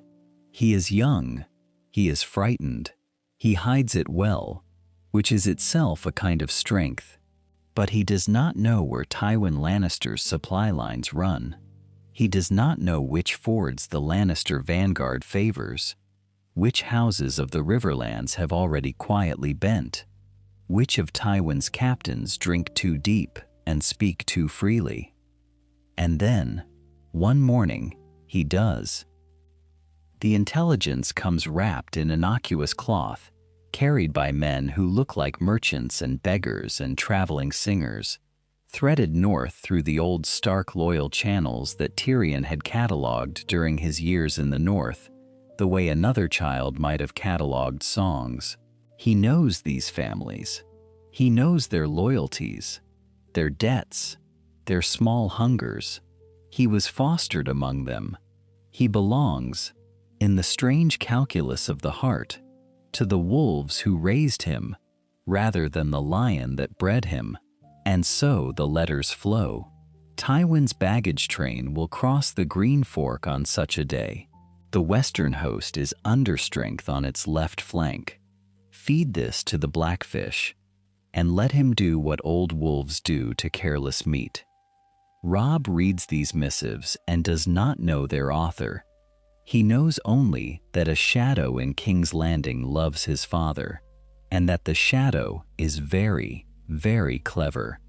He is young, he is frightened, he hides it well, which is itself a kind of strength, but he does not know where Tywin Lannister's supply lines run. He does not know which fords the Lannister vanguard favors, which houses of the Riverlands have already quietly bent, which of Tywin's captains drink too deep and speak too freely. And then, one morning, he does. The intelligence comes wrapped in innocuous cloth, carried by men who look like merchants and beggars and traveling singers, threaded north through the old Stark loyal channels that Tyrion had catalogued during his years in the north, the way another child might have catalogued songs. He knows these families. He knows their loyalties, their debts, their small hungers. He was fostered among them. He belongs, in the strange calculus of the heart, to the wolves who raised him, rather than the lion that bred him. And so the letters flow. Tywin's baggage train will cross the Green Fork on such a day. The western host is understrength on its left flank. Feed this to the blackfish, and let him do what old wolves do to careless meat. Robb reads these missives and does not know their author. He knows only that a shadow in King's Landing loves his father, and that the shadow is very, very clever.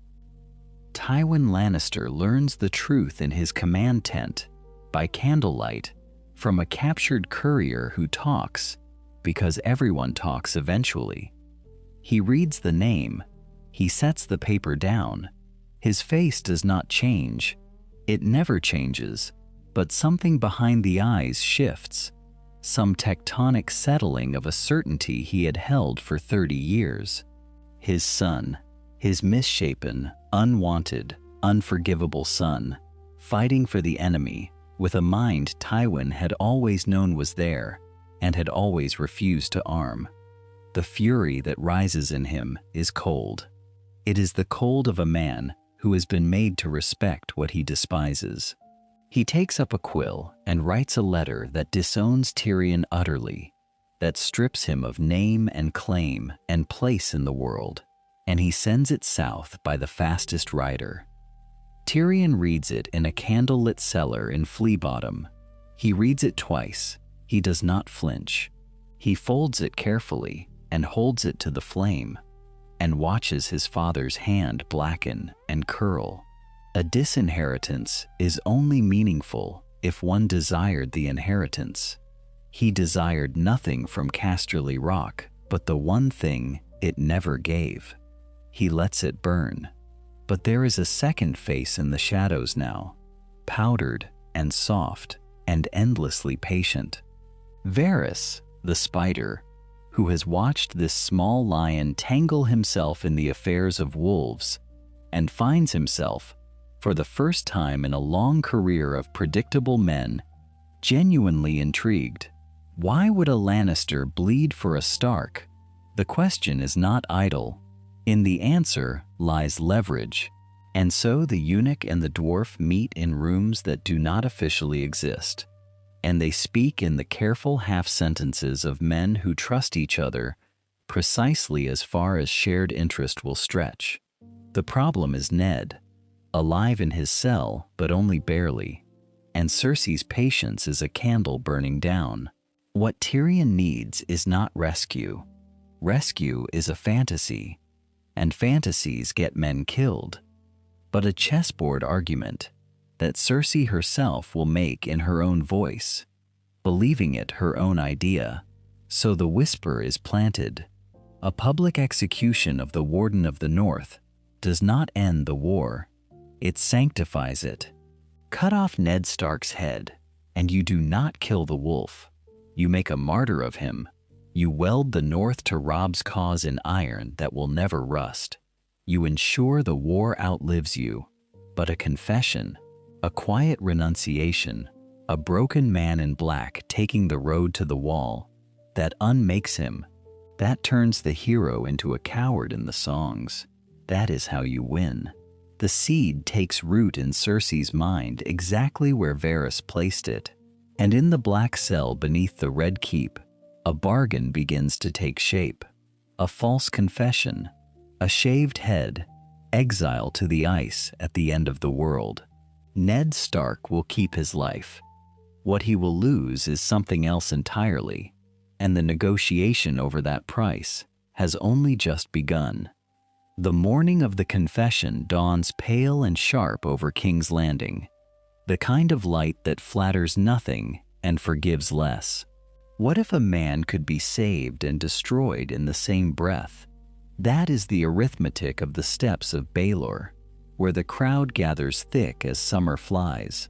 Tywin Lannister learns the truth in his command tent, by candlelight, from a captured courier who talks, because everyone talks eventually. He reads the name, he sets the paper down. His face does not change. It never changes, but something behind the eyes shifts, some tectonic settling of a certainty he had held for 30 years. His son, his misshapen, unwanted, unforgivable son, fighting for the enemy with a mind Tywin had always known was there and had always refused to arm. The fury that rises in him is cold. It is the cold of a man who has been made to respect what he despises. He takes up a quill and writes a letter that disowns Tyrion utterly, that strips him of name and claim and place in the world, and he sends it south by the fastest rider. Tyrion reads it in a candlelit cellar in Flea Bottom. He reads it twice. He does not flinch. He folds it carefully and holds it to the flame, and watches his father's hand blacken and curl. A disinheritance is only meaningful if one desired the inheritance. He desired nothing from Casterly Rock but the one thing it never gave. He lets it burn. But there is a second face in the shadows now, powdered and soft and endlessly patient. Varys, the spider, who has watched this small lion tangle himself in the affairs of wolves and finds himself, for the first time in a long career of predictable men, genuinely intrigued. Why would a Lannister bleed for a Stark? The question is not idle. In the answer lies leverage, and so the eunuch and the dwarf meet in rooms that do not officially exist, and they speak in the careful half-sentences of men who trust each other precisely as far as shared interest will stretch. The problem is Ned, alive in his cell but only barely, and Cersei's patience is a candle burning down. What Tyrion needs is not rescue. Rescue is a fantasy, and fantasies get men killed, but a chessboard argument that Cersei herself will make in her own voice, believing it her own idea. So the whisper is planted. A public execution of the Warden of the North does not end the war, it sanctifies it. Cut off Ned Stark's head, and you do not kill the wolf. You make a martyr of him. You weld the North to Robb's cause in iron that will never rust. You ensure the war outlives you. But a confession, a quiet renunciation, a broken man in black taking the road to the wall, that unmakes him, that turns the hero into a coward in the songs. That is how you win. The seed takes root in Cersei's mind exactly where Varys placed it, and in the black cell beneath the Red Keep, a bargain begins to take shape. A false confession, a shaved head, exile to the ice at the end of the world. Ned Stark will keep his life. What he will lose is something else entirely, and the negotiation over that price has only just begun. The morning of the confession dawns pale and sharp over King's Landing, the kind of light that flatters nothing and forgives less. What if a man could be saved and destroyed in the same breath? That is the arithmetic of the steps of Baelor, where the crowd gathers thick as summer flies,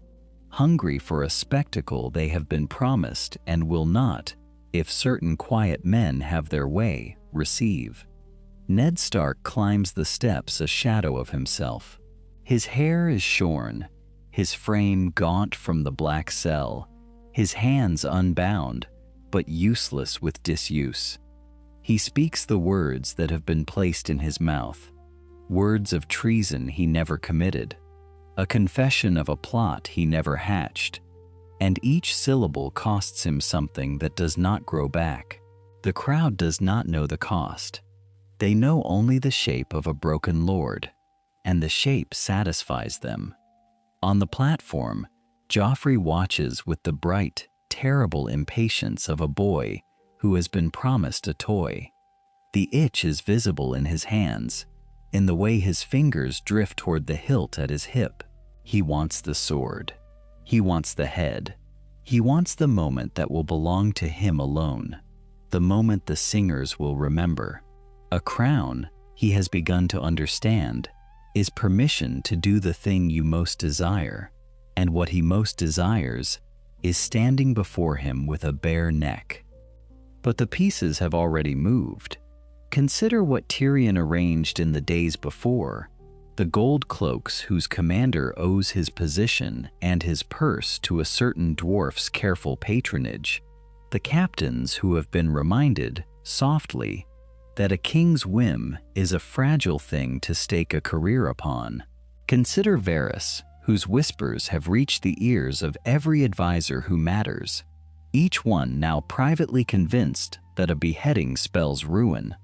hungry for a spectacle they have been promised and will not, if certain quiet men have their way, receive. Ned Stark climbs the steps a shadow of himself. His hair is shorn, his frame gaunt from the black cell, his hands unbound, but useless with disuse. He speaks the words that have been placed in his mouth, words of treason he never committed, a confession of a plot he never hatched, and each syllable costs him something that does not grow back. The crowd does not know the cost. They know only the shape of a broken lord, and the shape satisfies them. On the platform, Joffrey watches with the bright, terrible impatience of a boy who has been promised a toy. The itch is visible in his hands, in the way his fingers drift toward the hilt at his hip. He wants the sword. He wants the head. He wants the moment that will belong to him alone, the moment the singers will remember. A crown, he has begun to understand, is permission to do the thing you most desire, and what he most desires is standing before him with a bare neck. But the pieces have already moved. Consider what Tyrion arranged in the days before. The gold cloaks whose commander owes his position and his purse to a certain dwarf's careful patronage. The captains who have been reminded, softly, that a king's whim is a fragile thing to stake a career upon. Consider Varys, whose whispers have reached the ears of every advisor who matters, each one now privately convinced that a beheading spells ruin.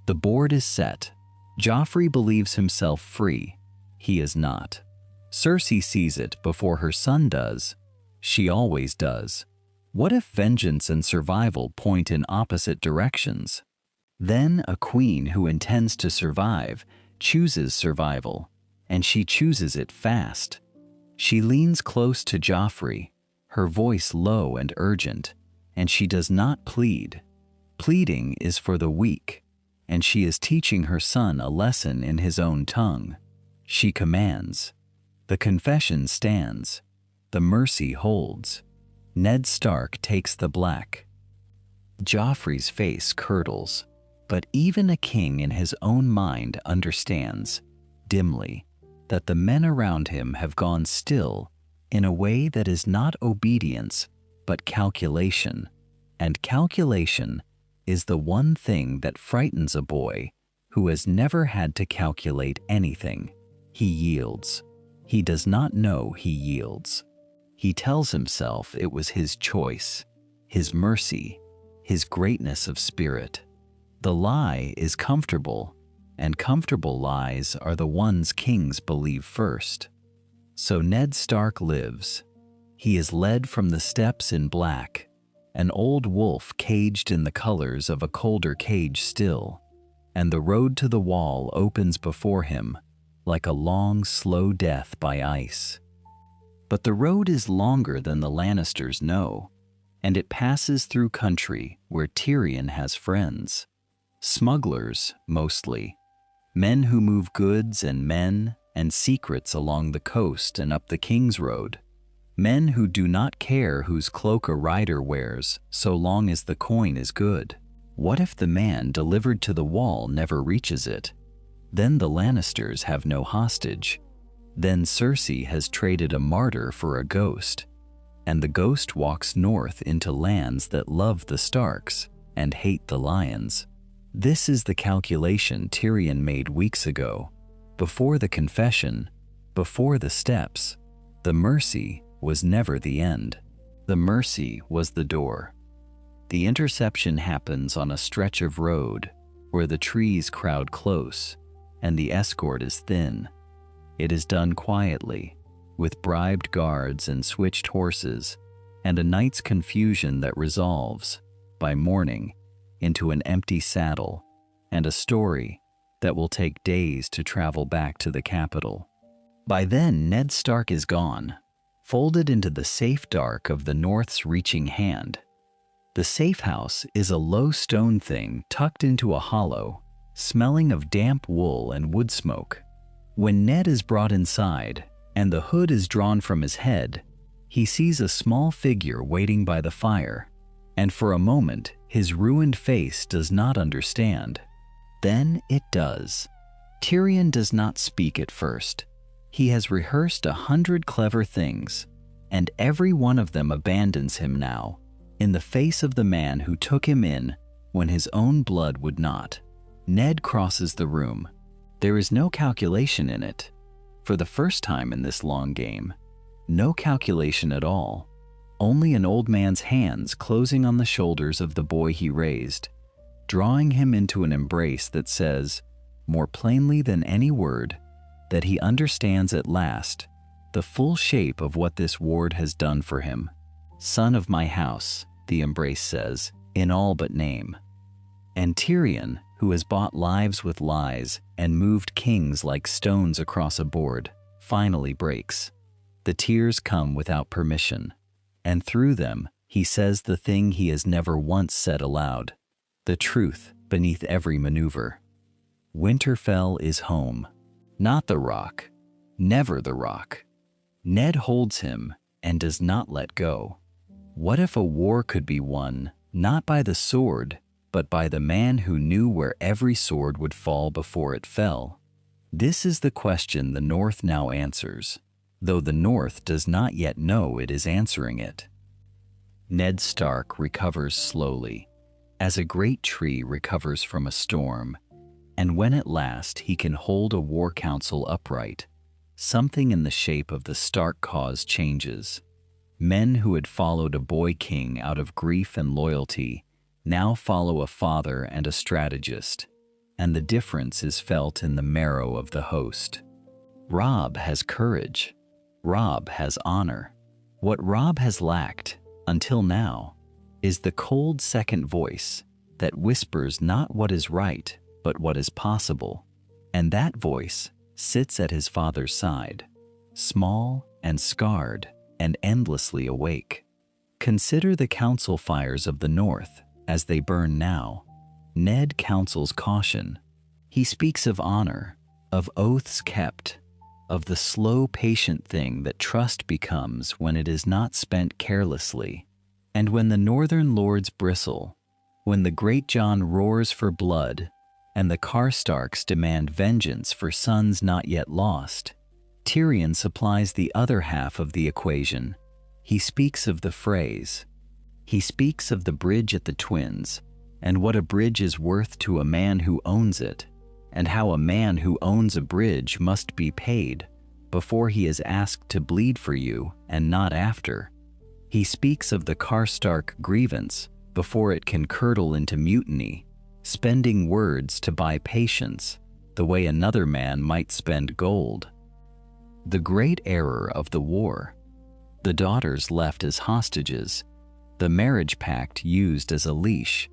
The board is set. Joffrey believes himself free. He is not. Cersei sees it before her son does. She always does. What if vengeance and survival point in opposite directions? Then a queen who intends to survive chooses survival, and she chooses it fast. She leans close to Joffrey, her voice low and urgent, and she does not plead. Pleading is for the weak, and she is teaching her son a lesson in his own tongue. She commands. The confession stands. The mercy holds. Ned Stark takes the black. Joffrey's face curdles, but even a king in his own mind understands, dimly, that the men around him have gone still in a way that is not obedience, but calculation. And calculation is the one thing that frightens a boy who has never had to calculate anything. He yields. He does not know he yields. He tells himself it was his choice, his mercy, his greatness of spirit. The lie is comfortable, and comfortable lies are the ones kings believe first. So Ned Stark lives. He is led from the steps in black, an old wolf caged in the colors of a colder cage still, and the road to the wall opens before him like a long, slow death by ice. But the road is longer than the Lannisters know, and it passes through country where Tyrion has friends. Smugglers, mostly. Men who move goods and men and secrets along the coast and up the King's Road. Men who do not care whose cloak a rider wears so long as the coin is good. What if the man delivered to the wall never reaches it? Then the Lannisters have no hostage. Then Cersei has traded a martyr for a ghost, and the ghost walks north into lands that love the Starks and hate the Lions. This is the calculation Tyrion made weeks ago, before the confession, before the steps. The mercy was never the end. The mercy was the door. The interception happens on a stretch of road where the trees crowd close and the escort is thin. It is done quietly, with bribed guards and switched horses, and a night's confusion that resolves, by morning, into an empty saddle and a story that will take days to travel back to the capital. By then, Ned Stark is gone, folded into the safe dark of the North's reaching hand. The safe house is a low stone thing tucked into a hollow, smelling of damp wool and wood smoke. When Ned is brought inside and the hood is drawn from his head, he sees a small figure waiting by the fire, and for a moment his ruined face does not understand. Then it does. Tyrion does not speak at first. He has rehearsed 100 clever things, and every one of them abandons him now, in the face of the man who took him in when his own blood would not. Ned crosses the room. There is no calculation in it. For the first time in this long game, no calculation at all. Only an old man's hands closing on the shoulders of the boy he raised, drawing him into an embrace that says, more plainly than any word, that he understands at last the full shape of what this ward has done for him. Son of my house, the embrace says, in all but name. And Tyrion, who has bought lives with lies and moved kings like stones across a board, finally breaks. The tears come without permission, and through them he says the thing he has never once said aloud, the truth beneath every maneuver. Winterfell is home. Not the Rock, never the Rock. Ned holds him and does not let go. What if a war could be won, not by the sword, but by the man who knew where every sword would fall before it fell. This is the question the North now answers, though the North does not yet know it is answering it. Ned Stark recovers slowly, as a great tree recovers from a storm, and when at last he can hold a war council upright, something in the shape of the Stark cause changes. Men who had followed a boy king out of grief and loyalty now follow a father and a strategist, and the difference is felt in the marrow of the host. Robb has courage. Robb has honor. What Robb has lacked, until now, is the cold second voice that whispers not what is right, but what is possible. And that voice sits at his father's side, small and scarred and endlessly awake. Consider the council fires of the North as they burn now. Ned counsels caution. He speaks of honor, of oaths kept, of the slow, patient thing that trust becomes when it is not spent carelessly. And when the northern lords bristle, when the great Jon roars for blood, and the Karstarks demand vengeance for sons not yet lost, Tyrion supplies the other half of the equation. He speaks of the phrase. He speaks of the bridge at the Twins, and what a bridge is worth to a man who owns it, and how a man who owns a bridge must be paid before he is asked to bleed for you and not after. He speaks of the Karstark grievance before it can curdle into mutiny, spending words to buy patience the way another man might spend gold. The great error of the war. The daughters left as hostages, the marriage pact used as a leash,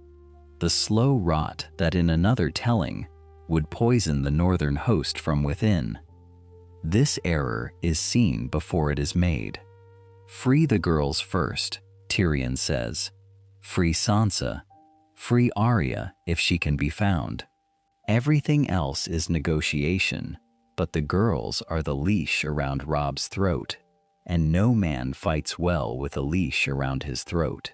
the slow rot that in another telling would poison the northern host from within. This error is seen before it is made. Free the girls first, Tyrion says. Free Sansa. Free Arya if she can be found. Everything else is negotiation, but the girls are the leash around Robb's throat, and no man fights well with a leash around his throat.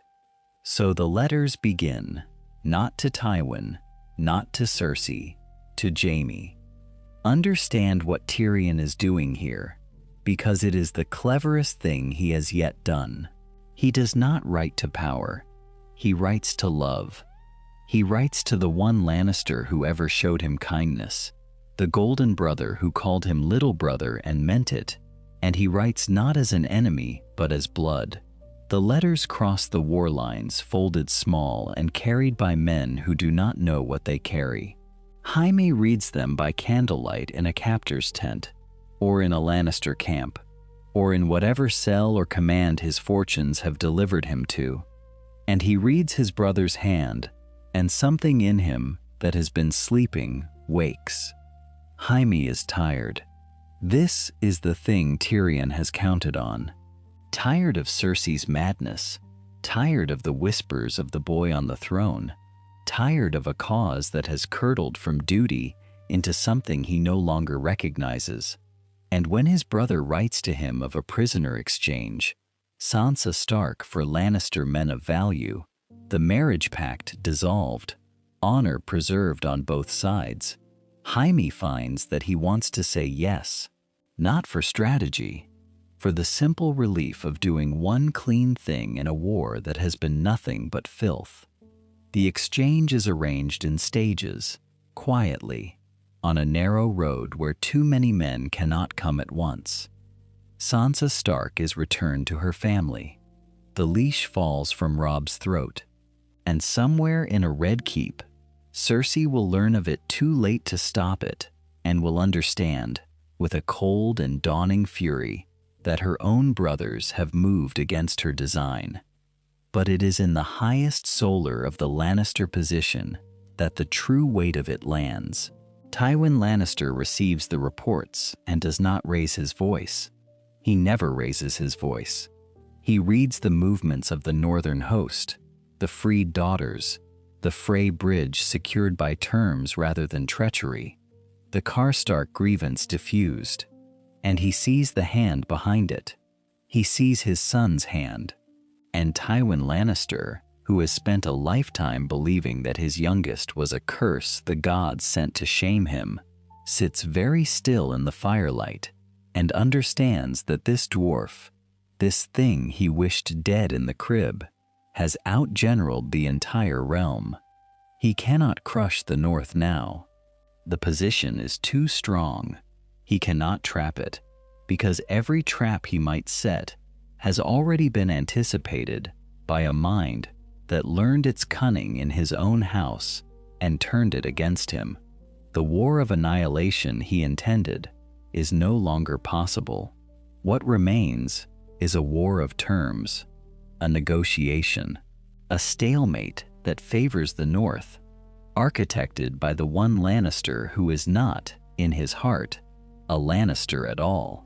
So the letters begin, not to Tywin, not to Cersei, to Jaime. Understand what Tyrion is doing here, because it is the cleverest thing he has yet done. He does not write to power. He writes to love. He writes to the one Lannister who ever showed him kindness, the golden brother who called him little brother and meant it, and he writes not as an enemy, but as blood. The letters cross the war lines, folded small and carried by men who do not know what they carry. Jaime reads them by candlelight in a captor's tent, or in a Lannister camp, or in whatever cell or command his fortunes have delivered him to, and he reads his brother's hand, and something in him that has been sleeping wakes. Jaime is tired. This is the thing Tyrion has counted on. Tired of Cersei's madness, tired of the whispers of the boy on the throne, tired of a cause that has curdled from duty into something he no longer recognizes. And when his brother writes to him of a prisoner exchange, Sansa Stark for Lannister men of value, the marriage pact dissolved, honor preserved on both sides, Jaime finds that he wants to say yes, not for strategy, for the simple relief of doing one clean thing in a war that has been nothing but filth. The exchange is arranged in stages, quietly, on a narrow road where too many men cannot come at once. Sansa Stark is returned to her family. The leash falls from Robb's throat, and somewhere in a red keep, Cersei will learn of it too late to stop it, and will understand, with a cold and dawning fury, that her own brothers have moved against her design. But it is in the highest solar of the Lannister position that the true weight of it lands. Tywin Lannister receives the reports and does not raise his voice. He never raises his voice. He reads the movements of the northern host, the freed daughters, the Frey bridge secured by terms rather than treachery, the Karstark grievance diffused, and he sees the hand behind it. He sees his son's hand, and Tywin Lannister, who has spent a lifetime believing that his youngest was a curse the gods sent to shame him, sits very still in the firelight and understands that this dwarf, this thing he wished dead in the crib, has outgeneraled the entire realm. He cannot crush the North now. The position is too strong. He cannot trap it, because every trap he might set has already been anticipated by a mind that learned its cunning in his own house and turned it against him. The war of annihilation he intended is no longer possible. What remains is a war of terms, a negotiation, a stalemate that favors the North, architected by the one Lannister who is not, in his heart, a Lannister at all.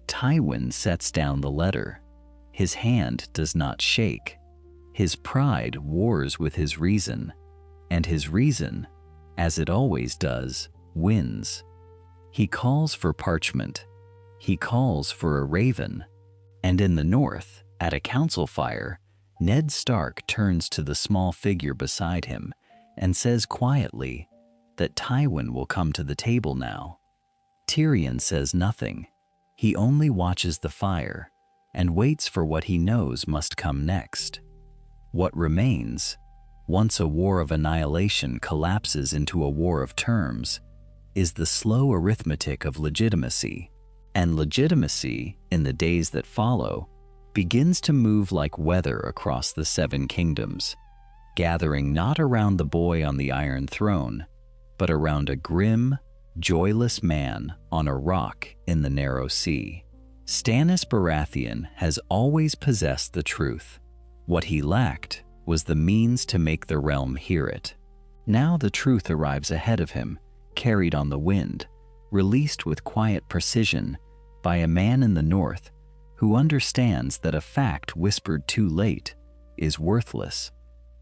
Tywin sets down the letter. His hand does not shake. His pride wars with his reason, and his reason, as it always does, wins. He calls for parchment. He calls for a raven. And in the North, at a council fire, Ned Stark turns to the small figure beside him and says quietly that Tywin will come to the table now. Tyrion says nothing. He only watches the fire and waits for what he knows must come next. What remains, once a war of annihilation collapses into a war of terms, is the slow arithmetic of legitimacy. And legitimacy, in the days that follow, begins to move like weather across the Seven Kingdoms, gathering not around the boy on the Iron Throne, but around a grim, joyless man on a rock in the narrow sea. Stannis Baratheon has always possessed the truth. What he lacked was the means to make the realm hear it. Now the truth arrives ahead of him, carried on the wind, released with quiet precision by a man in the North who understands that a fact whispered too late is worthless,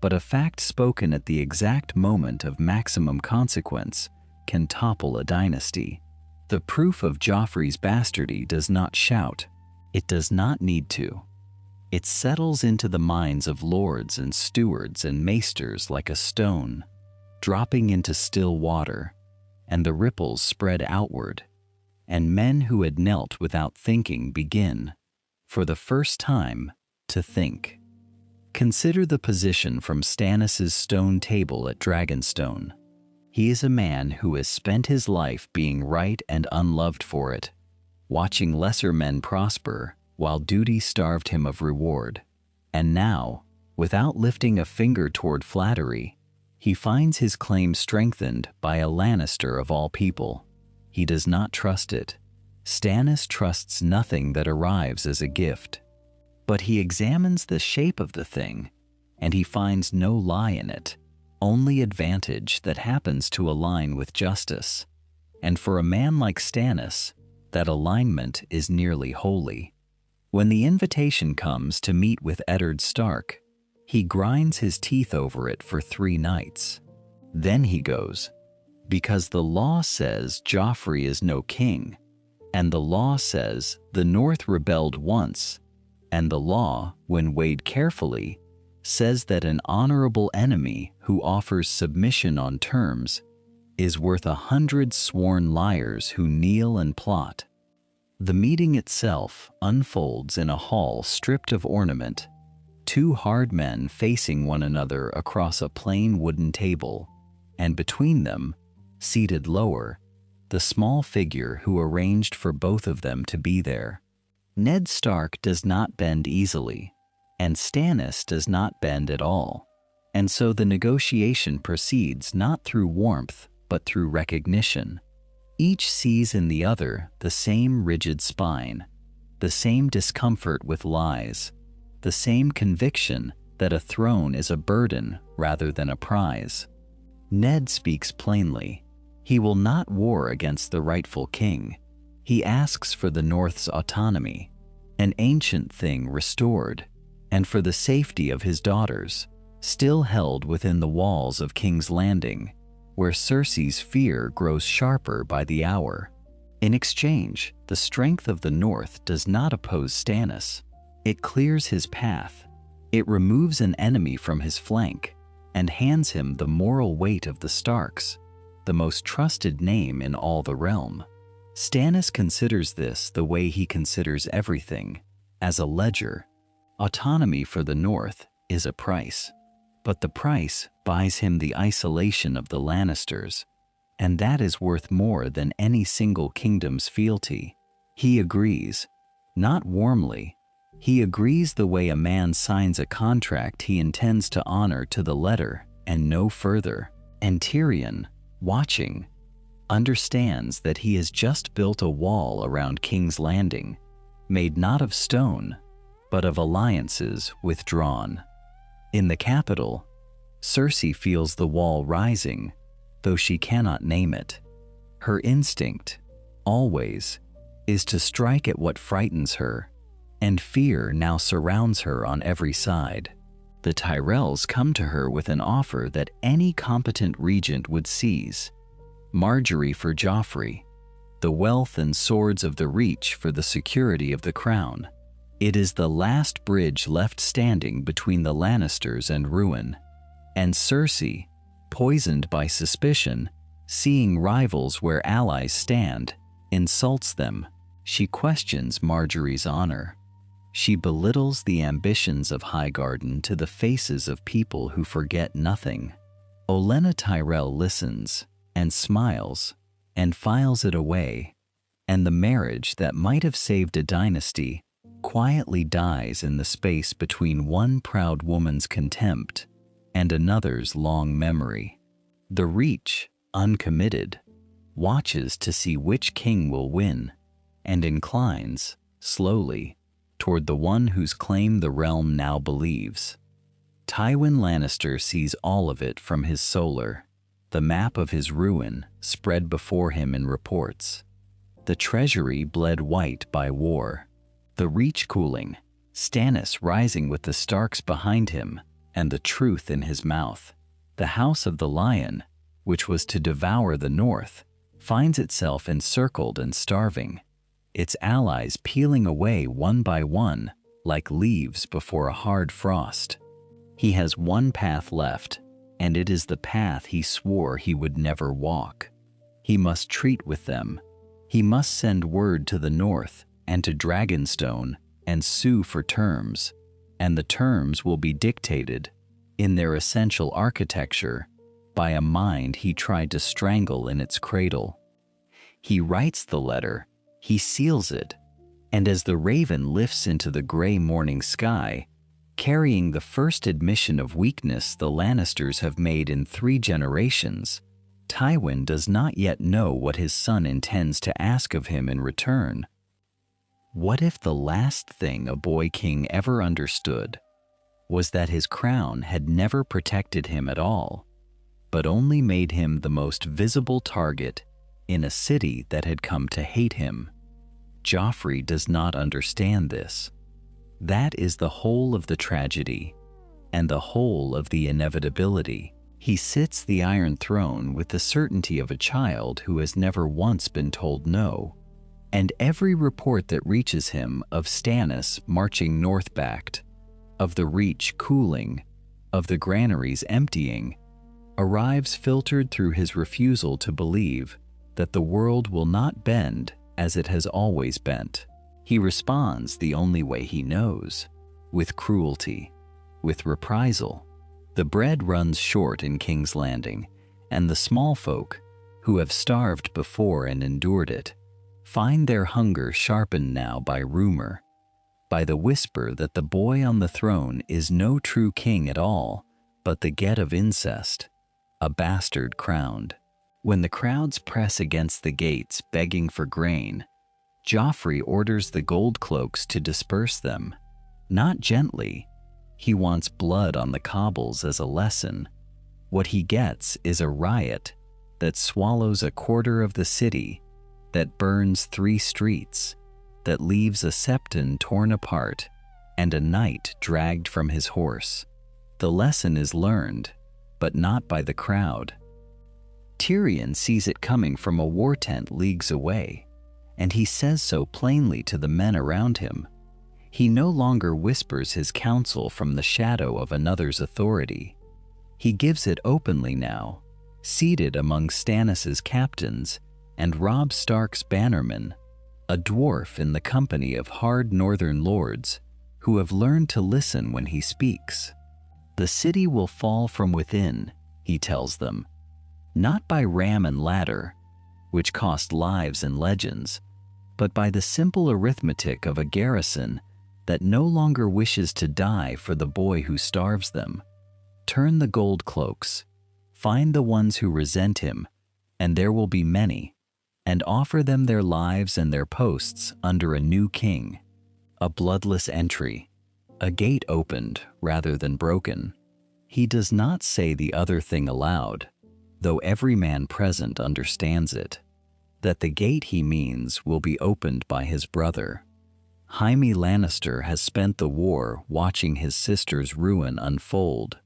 but a fact spoken at the exact moment of maximum consequence can topple a dynasty. The proof of Joffrey's bastardy does not shout. It does not need to. It settles into the minds of lords and stewards and maesters like a stone, dropping into still water, and the ripples spread outward, and men who had knelt without thinking begin, for the first time, to think. Consider the position from Stannis' stone table at Dragonstone. He is a man who has spent his life being right and unloved for it, watching lesser men prosper while duty starved him of reward. And now, without lifting a finger toward flattery, he finds his claim strengthened by a Lannister of all people. He does not trust it. Stannis trusts nothing that arrives as a gift. But he examines the shape of the thing, and he finds no lie in it, only advantage that happens to align with justice. And for a man like Stannis, that alignment is nearly holy. When the invitation comes to meet with Eddard Stark, he grinds his teeth over it for 3 nights. Then he goes, because the law says Joffrey is no king, and the law says the North rebelled once, and the law, when weighed carefully, says that an honorable enemy who offers submission on terms is worth 100 sworn liars who kneel and plot. The meeting itself unfolds in a hall stripped of ornament, 2 hard men facing one another across a plain wooden table, and between them, seated lower, the small figure who arranged for both of them to be there. Ned Stark does not bend easily, and Stannis does not bend at all, and so the negotiation proceeds not through warmth but through recognition. Each sees in the other the same rigid spine, the same discomfort with lies, the same conviction that a throne is a burden rather than a prize. Ned speaks plainly. He will not war against the rightful king. He asks for the North's autonomy, an ancient thing restored, and for the safety of his daughters, still held within the walls of King's Landing, where Cersei's fear grows sharper by the hour. In exchange, the strength of the North does not oppose Stannis. It clears his path, It removes an enemy from his flank and hands him the moral weight of the Starks, the most trusted name in all the realm. Stannis considers this the way he considers everything, as a ledger. Autonomy for the North is a price, but the price buys him the isolation of the Lannisters, and that is worth more than any single kingdom's fealty. He agrees, not warmly. He agrees the way a man signs a contract he intends to honor to the letter and no further. And Tyrion, watching, understands that he has just built a wall around King's Landing, made not of stone, but of alliances withdrawn. In the capital, Cersei feels the wall rising, though she cannot name it. Her instinct, always, is to strike at what frightens her, and fear now surrounds her on every side. The Tyrells come to her with an offer that any competent regent would seize: Marjorie for Joffrey, the wealth and swords of the Reach for the security of the crown. It is the last bridge left standing between the Lannisters and ruin. And Cersei, poisoned by suspicion, seeing rivals where allies stand, insults them. She questions Marjorie's honor. She belittles the ambitions of Highgarden to the faces of people who forget nothing. Olenna Tyrell listens and smiles and files it away, and the marriage that might have saved a dynasty quietly dies in the space between one proud woman's contempt and another's long memory. The Reach, uncommitted, watches to see which king will win, and inclines, slowly, toward the one whose claim the realm now believes. Tywin Lannister sees all of it from his solar, the map of his ruin spread before him in reports. The treasury bled white by war, the Reach cooling, Stannis rising with the Starks behind him and the truth in his mouth. The House of the Lion, which was to devour the North, finds itself encircled and starving, its allies peeling away one by one like leaves before a hard frost. He has one path left, and it is the path he swore he would never walk. He must treat with them. He must send word to the North and to Dragonstone and sue for terms, and the terms will be dictated, in their essential architecture, by a mind he tried to strangle in its cradle. He writes the letter, he seals it, and as the raven lifts into the gray morning sky, carrying the first admission of weakness the Lannisters have made in 3 generations, Tywin does not yet know what his son intends to ask of him in return. What if the last thing a boy king ever understood was that his crown had never protected him at all, but only made him the most visible target in a city that had come to hate him? Joffrey does not understand this. That is the whole of the tragedy, and the whole of the inevitability. He sits the Iron Throne with the certainty of a child who has never once been told no, and every report that reaches him of Stannis marching north-backed, of the Reach cooling, of the granaries emptying, arrives filtered through his refusal to believe that the world will not bend as it has always bent. He responds the only way he knows, with cruelty, with reprisal. The bread runs short in King's Landing, and the small folk, who have starved before and endured it, find their hunger sharpened now by rumor, by the whisper that the boy on the throne is no true king at all, but the get of incest, a bastard crowned. When the crowds press against the gates begging for grain, Joffrey orders the gold cloaks to disperse them. Not gently. He wants blood on the cobbles as a lesson. What he gets is a riot that swallows a quarter of the city, that burns 3 streets, that leaves a septon torn apart and a knight dragged from his horse. The lesson is learned, but not by the crowd. Tyrion sees it coming from a war tent leagues away, and he says so plainly to the men around him. He no longer whispers his counsel from the shadow of another's authority. He gives it openly now, seated among Stannis's captains and Robb Stark's bannermen, a dwarf in the company of hard northern lords who have learned to listen when he speaks. The city will fall from within, he tells them, not by ram and ladder, which cost lives and legends, but by the simple arithmetic of a garrison that no longer wishes to die for the boy who starves them. Turn the gold cloaks, find the ones who resent him, and there will be many, and offer them their lives and their posts under a new king. A bloodless entry, a gate opened rather than broken. He does not say the other thing aloud, though every man present understands it, that the gate he means will be opened by his brother. Jaime Lannister has spent the war watching his sister's ruin unfold,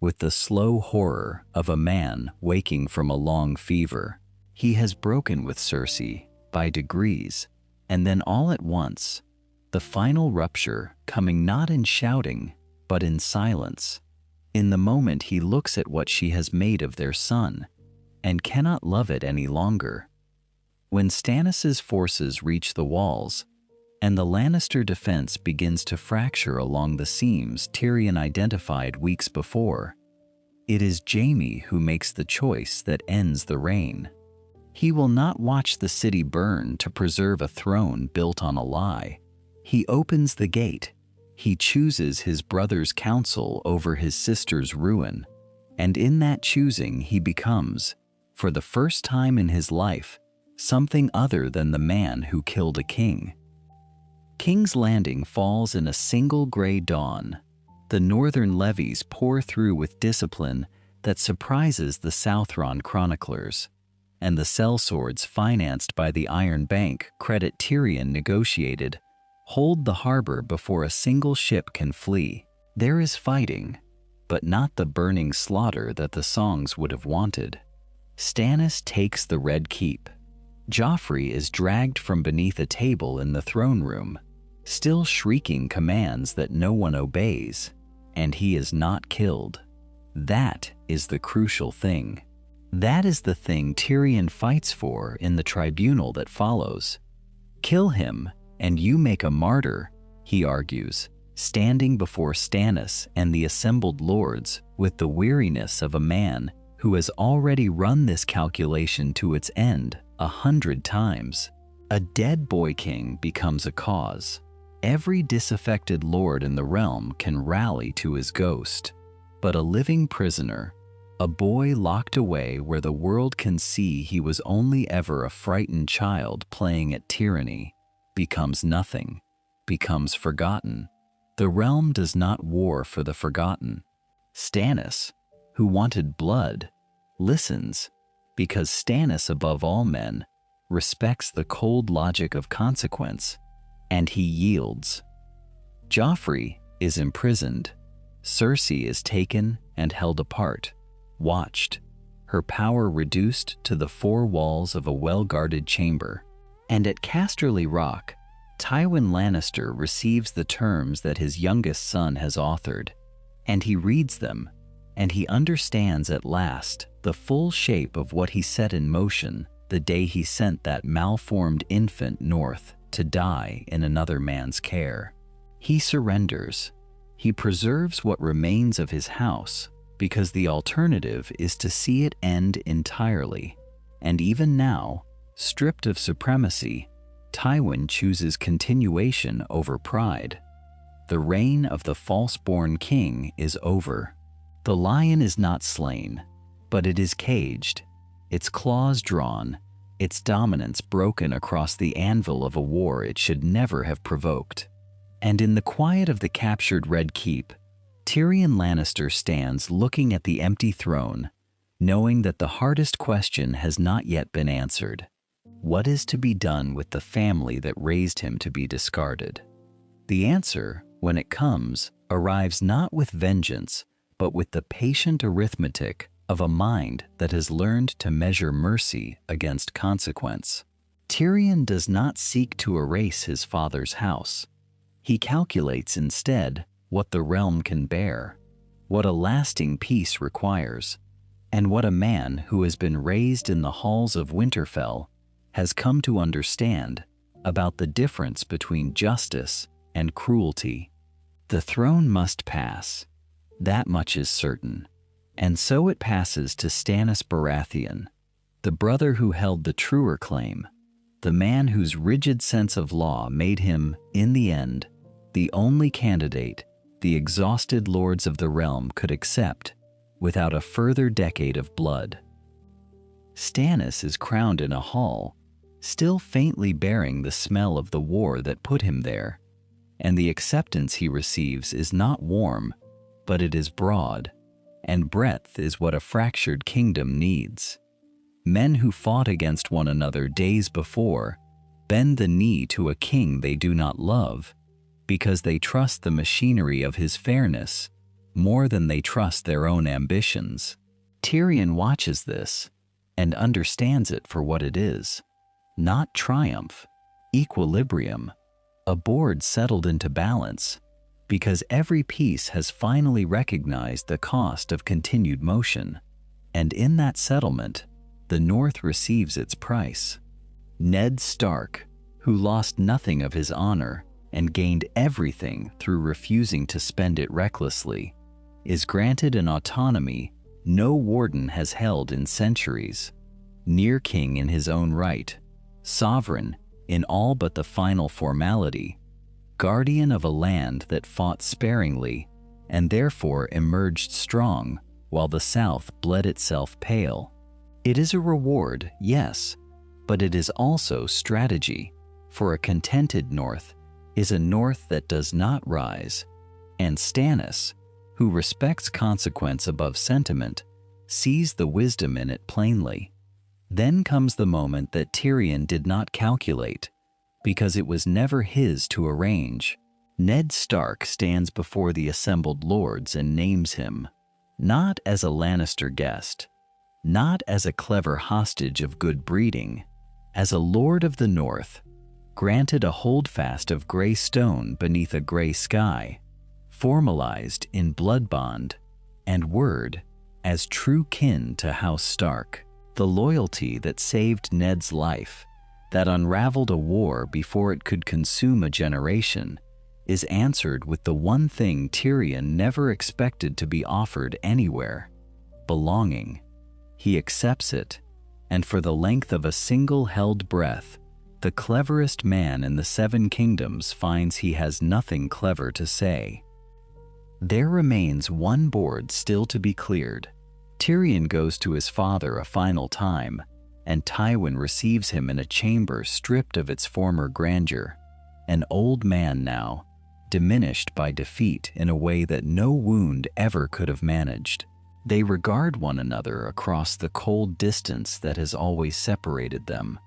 with the slow horror of a man waking from a long fever. He has broken with Cersei by degrees, and then all at once, the final rupture coming not in shouting, but in silence. In the moment he looks at what she has made of their son, and cannot love it any longer. When Stannis's forces reach the walls, and the Lannister defense begins to fracture along the seams Tyrion identified weeks before, it is Jaime who makes the choice that ends the reign. He will not watch the city burn to preserve a throne built on a lie. He opens the gate. He chooses his brother's counsel over his sister's ruin, and in that choosing he becomes, for the first time in his life, something other than the man who killed a king. King's Landing falls in a single gray dawn. The northern levies pour through with discipline that surprises the Southron chroniclers, and the sellswords financed by the Iron Bank credit Tyrion negotiated hold the harbor before a single ship can flee. There is fighting, but not the burning slaughter that the songs would have wanted. Stannis takes the Red Keep. Joffrey is dragged from beneath a table in the throne room, still shrieking commands that no one obeys, and he is not killed. That is the crucial thing. That is the thing Tyrion fights for in the tribunal that follows. Kill him, and you make a martyr, he argues, standing before Stannis and the assembled lords with the weariness of a man who has already run this calculation to its end 100 times. A dead boy king becomes a cause. Every disaffected lord in the realm can rally to his ghost, but a living prisoner, a boy locked away where the world can see he was only ever a frightened child playing at tyranny, becomes nothing, becomes forgotten. The realm does not war for the forgotten. Stannis, who wanted blood, listens, because Stannis, above all men, respects the cold logic of consequence, and he yields. Joffrey is imprisoned. Cersei is taken and held apart, watched, her power reduced to the four walls of a well-guarded chamber. And at Casterly Rock, Tywin Lannister receives the terms that his youngest son has authored, and he reads them, and he understands at last the full shape of what he set in motion the day he sent that malformed infant north to die in another man's care. He surrenders. He preserves what remains of his house, because the alternative is to see it end entirely. And even now, stripped of supremacy, Tywin chooses continuation over pride. The reign of the false-born king is over. The lion is not slain, but it is caged, its claws drawn, its dominance broken across the anvil of a war it should never have provoked. And in the quiet of the captured Red Keep, Tyrion Lannister stands looking at the empty throne, knowing that the hardest question has not yet been answered. What is to be done with the family that raised him to be discarded? The answer, when it comes, arrives not with vengeance, but with the patient arithmetic of a mind that has learned to measure mercy against consequence. Tyrion does not seek to erase his father's house. He calculates instead what the realm can bear, what a lasting peace requires, and what a man who has been raised in the halls of Winterfell has come to understand about the difference between justice and cruelty. The throne must pass, that much is certain, and so it passes to Stannis Baratheon, the brother who held the truer claim, the man whose rigid sense of law made him, in the end, the only candidate the exhausted lords of the realm could accept without a further decade of blood. Stannis is crowned in a hall, still faintly bearing the smell of the war that put him there, and the acceptance he receives is not warm, but it is broad, and breadth is what a fractured kingdom needs. Men who fought against one another days before bend the knee to a king they do not love because they trust the machinery of his fairness more than they trust their own ambitions. Tyrion watches this and understands it for what it is. Not triumph, equilibrium, a board settled into balance, because every piece has finally recognized the cost of continued motion, and in that settlement, the North receives its price. Ned Stark, who lost nothing of his honor and gained everything through refusing to spend it recklessly, is granted an autonomy no warden has held in centuries, near king in his own right, sovereign in all but the final formality, guardian of a land that fought sparingly and therefore emerged strong while the South bled itself pale. It is a reward, yes, but it is also strategy, for a contented North is a North that does not rise, and Stannis, who respects consequence above sentiment, sees the wisdom in it plainly. Then comes the moment that Tyrion did not calculate, because it was never his to arrange. Ned Stark stands before the assembled lords and names him, not as a Lannister guest, not as a clever hostage of good breeding, as a lord of the North, granted a holdfast of gray stone beneath a gray sky, formalized in blood bond and word as true kin to House Stark. The loyalty that saved Ned's life, that unraveled a war before it could consume a generation, is answered with the one thing Tyrion never expected to be offered anywhere: belonging. He accepts it, and for the length of a single held breath, the cleverest man in the Seven Kingdoms finds he has nothing clever to say. There remains one board still to be cleared. Tyrion goes to his father a final time, and Tywin receives him in a chamber stripped of its former grandeur, an old man now, diminished by defeat in a way that no wound ever could have managed. They regard one another across the cold distance that has always separated them.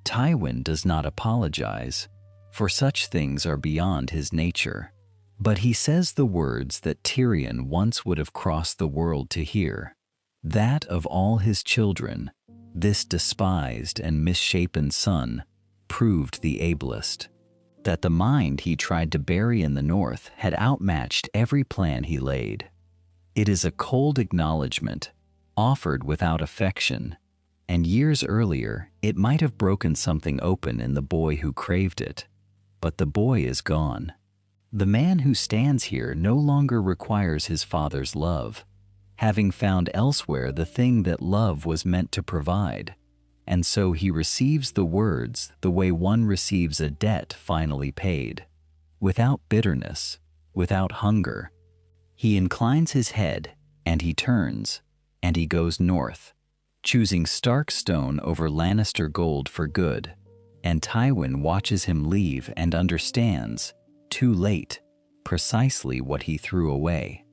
Tywin does not apologize, for such things are beyond his nature, but he says the words that Tyrion once would have crossed the world to hear. That of all his children, this despised and misshapen son proved the ablest. That the mind he tried to bury in the North had outmatched every plan he laid. It is a cold acknowledgement, offered without affection, and years earlier it might have broken something open in the boy who craved it. But the boy is gone. The man who stands here no longer requires his father's love, having found elsewhere the thing that love was meant to provide, and so he receives the words the way one receives a debt finally paid, without bitterness, without hunger. He inclines his head, and he turns, and he goes north, choosing Stark stone over Lannister gold for good, and Tywin watches him leave and understands, too late, precisely what he threw away.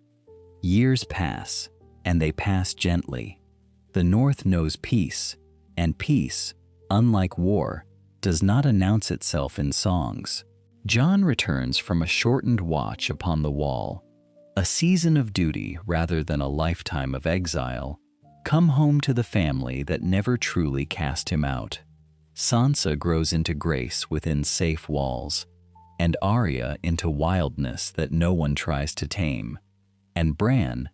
Years pass, and they pass gently. The North knows peace, and peace, unlike war, does not announce itself in songs. Jon returns from a shortened watch upon the wall, a season of duty rather than a lifetime of exile, come home to the family that never truly cast him out. Sansa grows into grace within safe walls. and Arya into wildness that no one tries to tame. And Bran,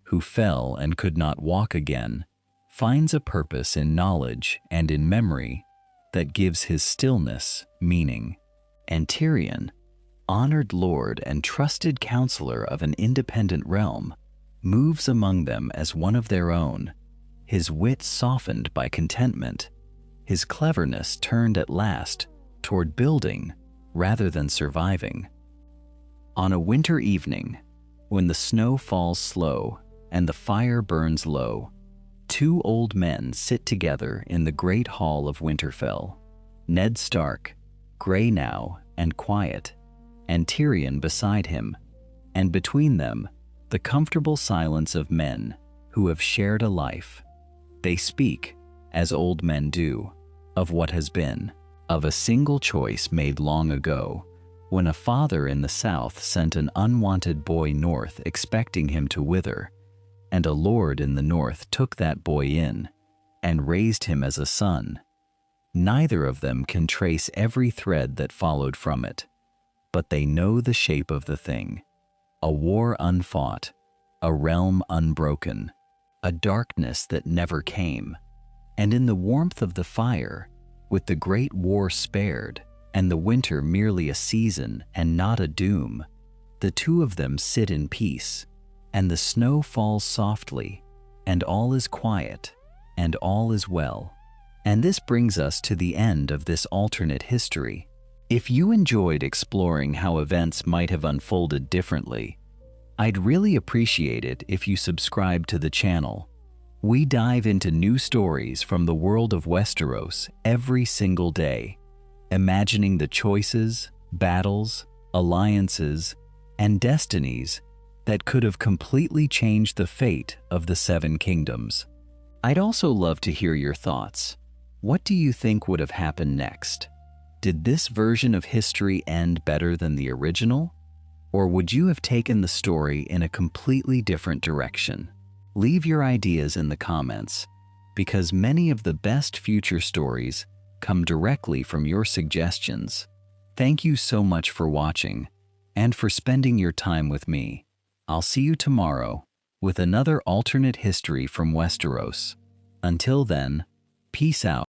who fell and could not walk again, finds a purpose in knowledge and in memory that gives his stillness meaning. And Tyrion, honored lord and trusted counselor of an independent realm, moves among them as one of their own, his wit softened by contentment, his cleverness turned at last toward building rather than surviving. On a winter evening, when the snow falls slow and the fire burns low, two old men sit together in the great hall of Winterfell. Ned Stark, gray now and quiet, and Tyrion beside him, and between them, the comfortable silence of men who have shared a life. They speak, as old men do, of what has been, of a single choice made long ago, when a father in the south sent an unwanted boy north expecting him to wither, and a lord in the north took that boy in and raised him as a son. Neither of them can trace every thread that followed from it, but they know the shape of the thing: a war unfought, a realm unbroken, a darkness that never came. And in the warmth of the fire, with the great war spared, and the winter merely a season and not a doom, the two of them sit in peace, and the snow falls softly, and all is quiet, and all is well. And this brings us to the end of this alternate history. If you enjoyed exploring how events might have unfolded differently, I'd really appreciate it if you subscribe to the channel. We dive into new stories from the world of Westeros every single day, imagining the choices, battles, alliances, and destinies that could have completely changed the fate of the Seven Kingdoms. I'd also love to hear your thoughts. What do you think would have happened next? Did this version of history end better than the original? Or would you have taken the story in a completely different direction? Leave your ideas in the comments, because many of the best future stories come directly from your suggestions. Thank you so much for watching and for spending your time with me. I'll see you tomorrow with another alternate history from Westeros. Until then, peace out.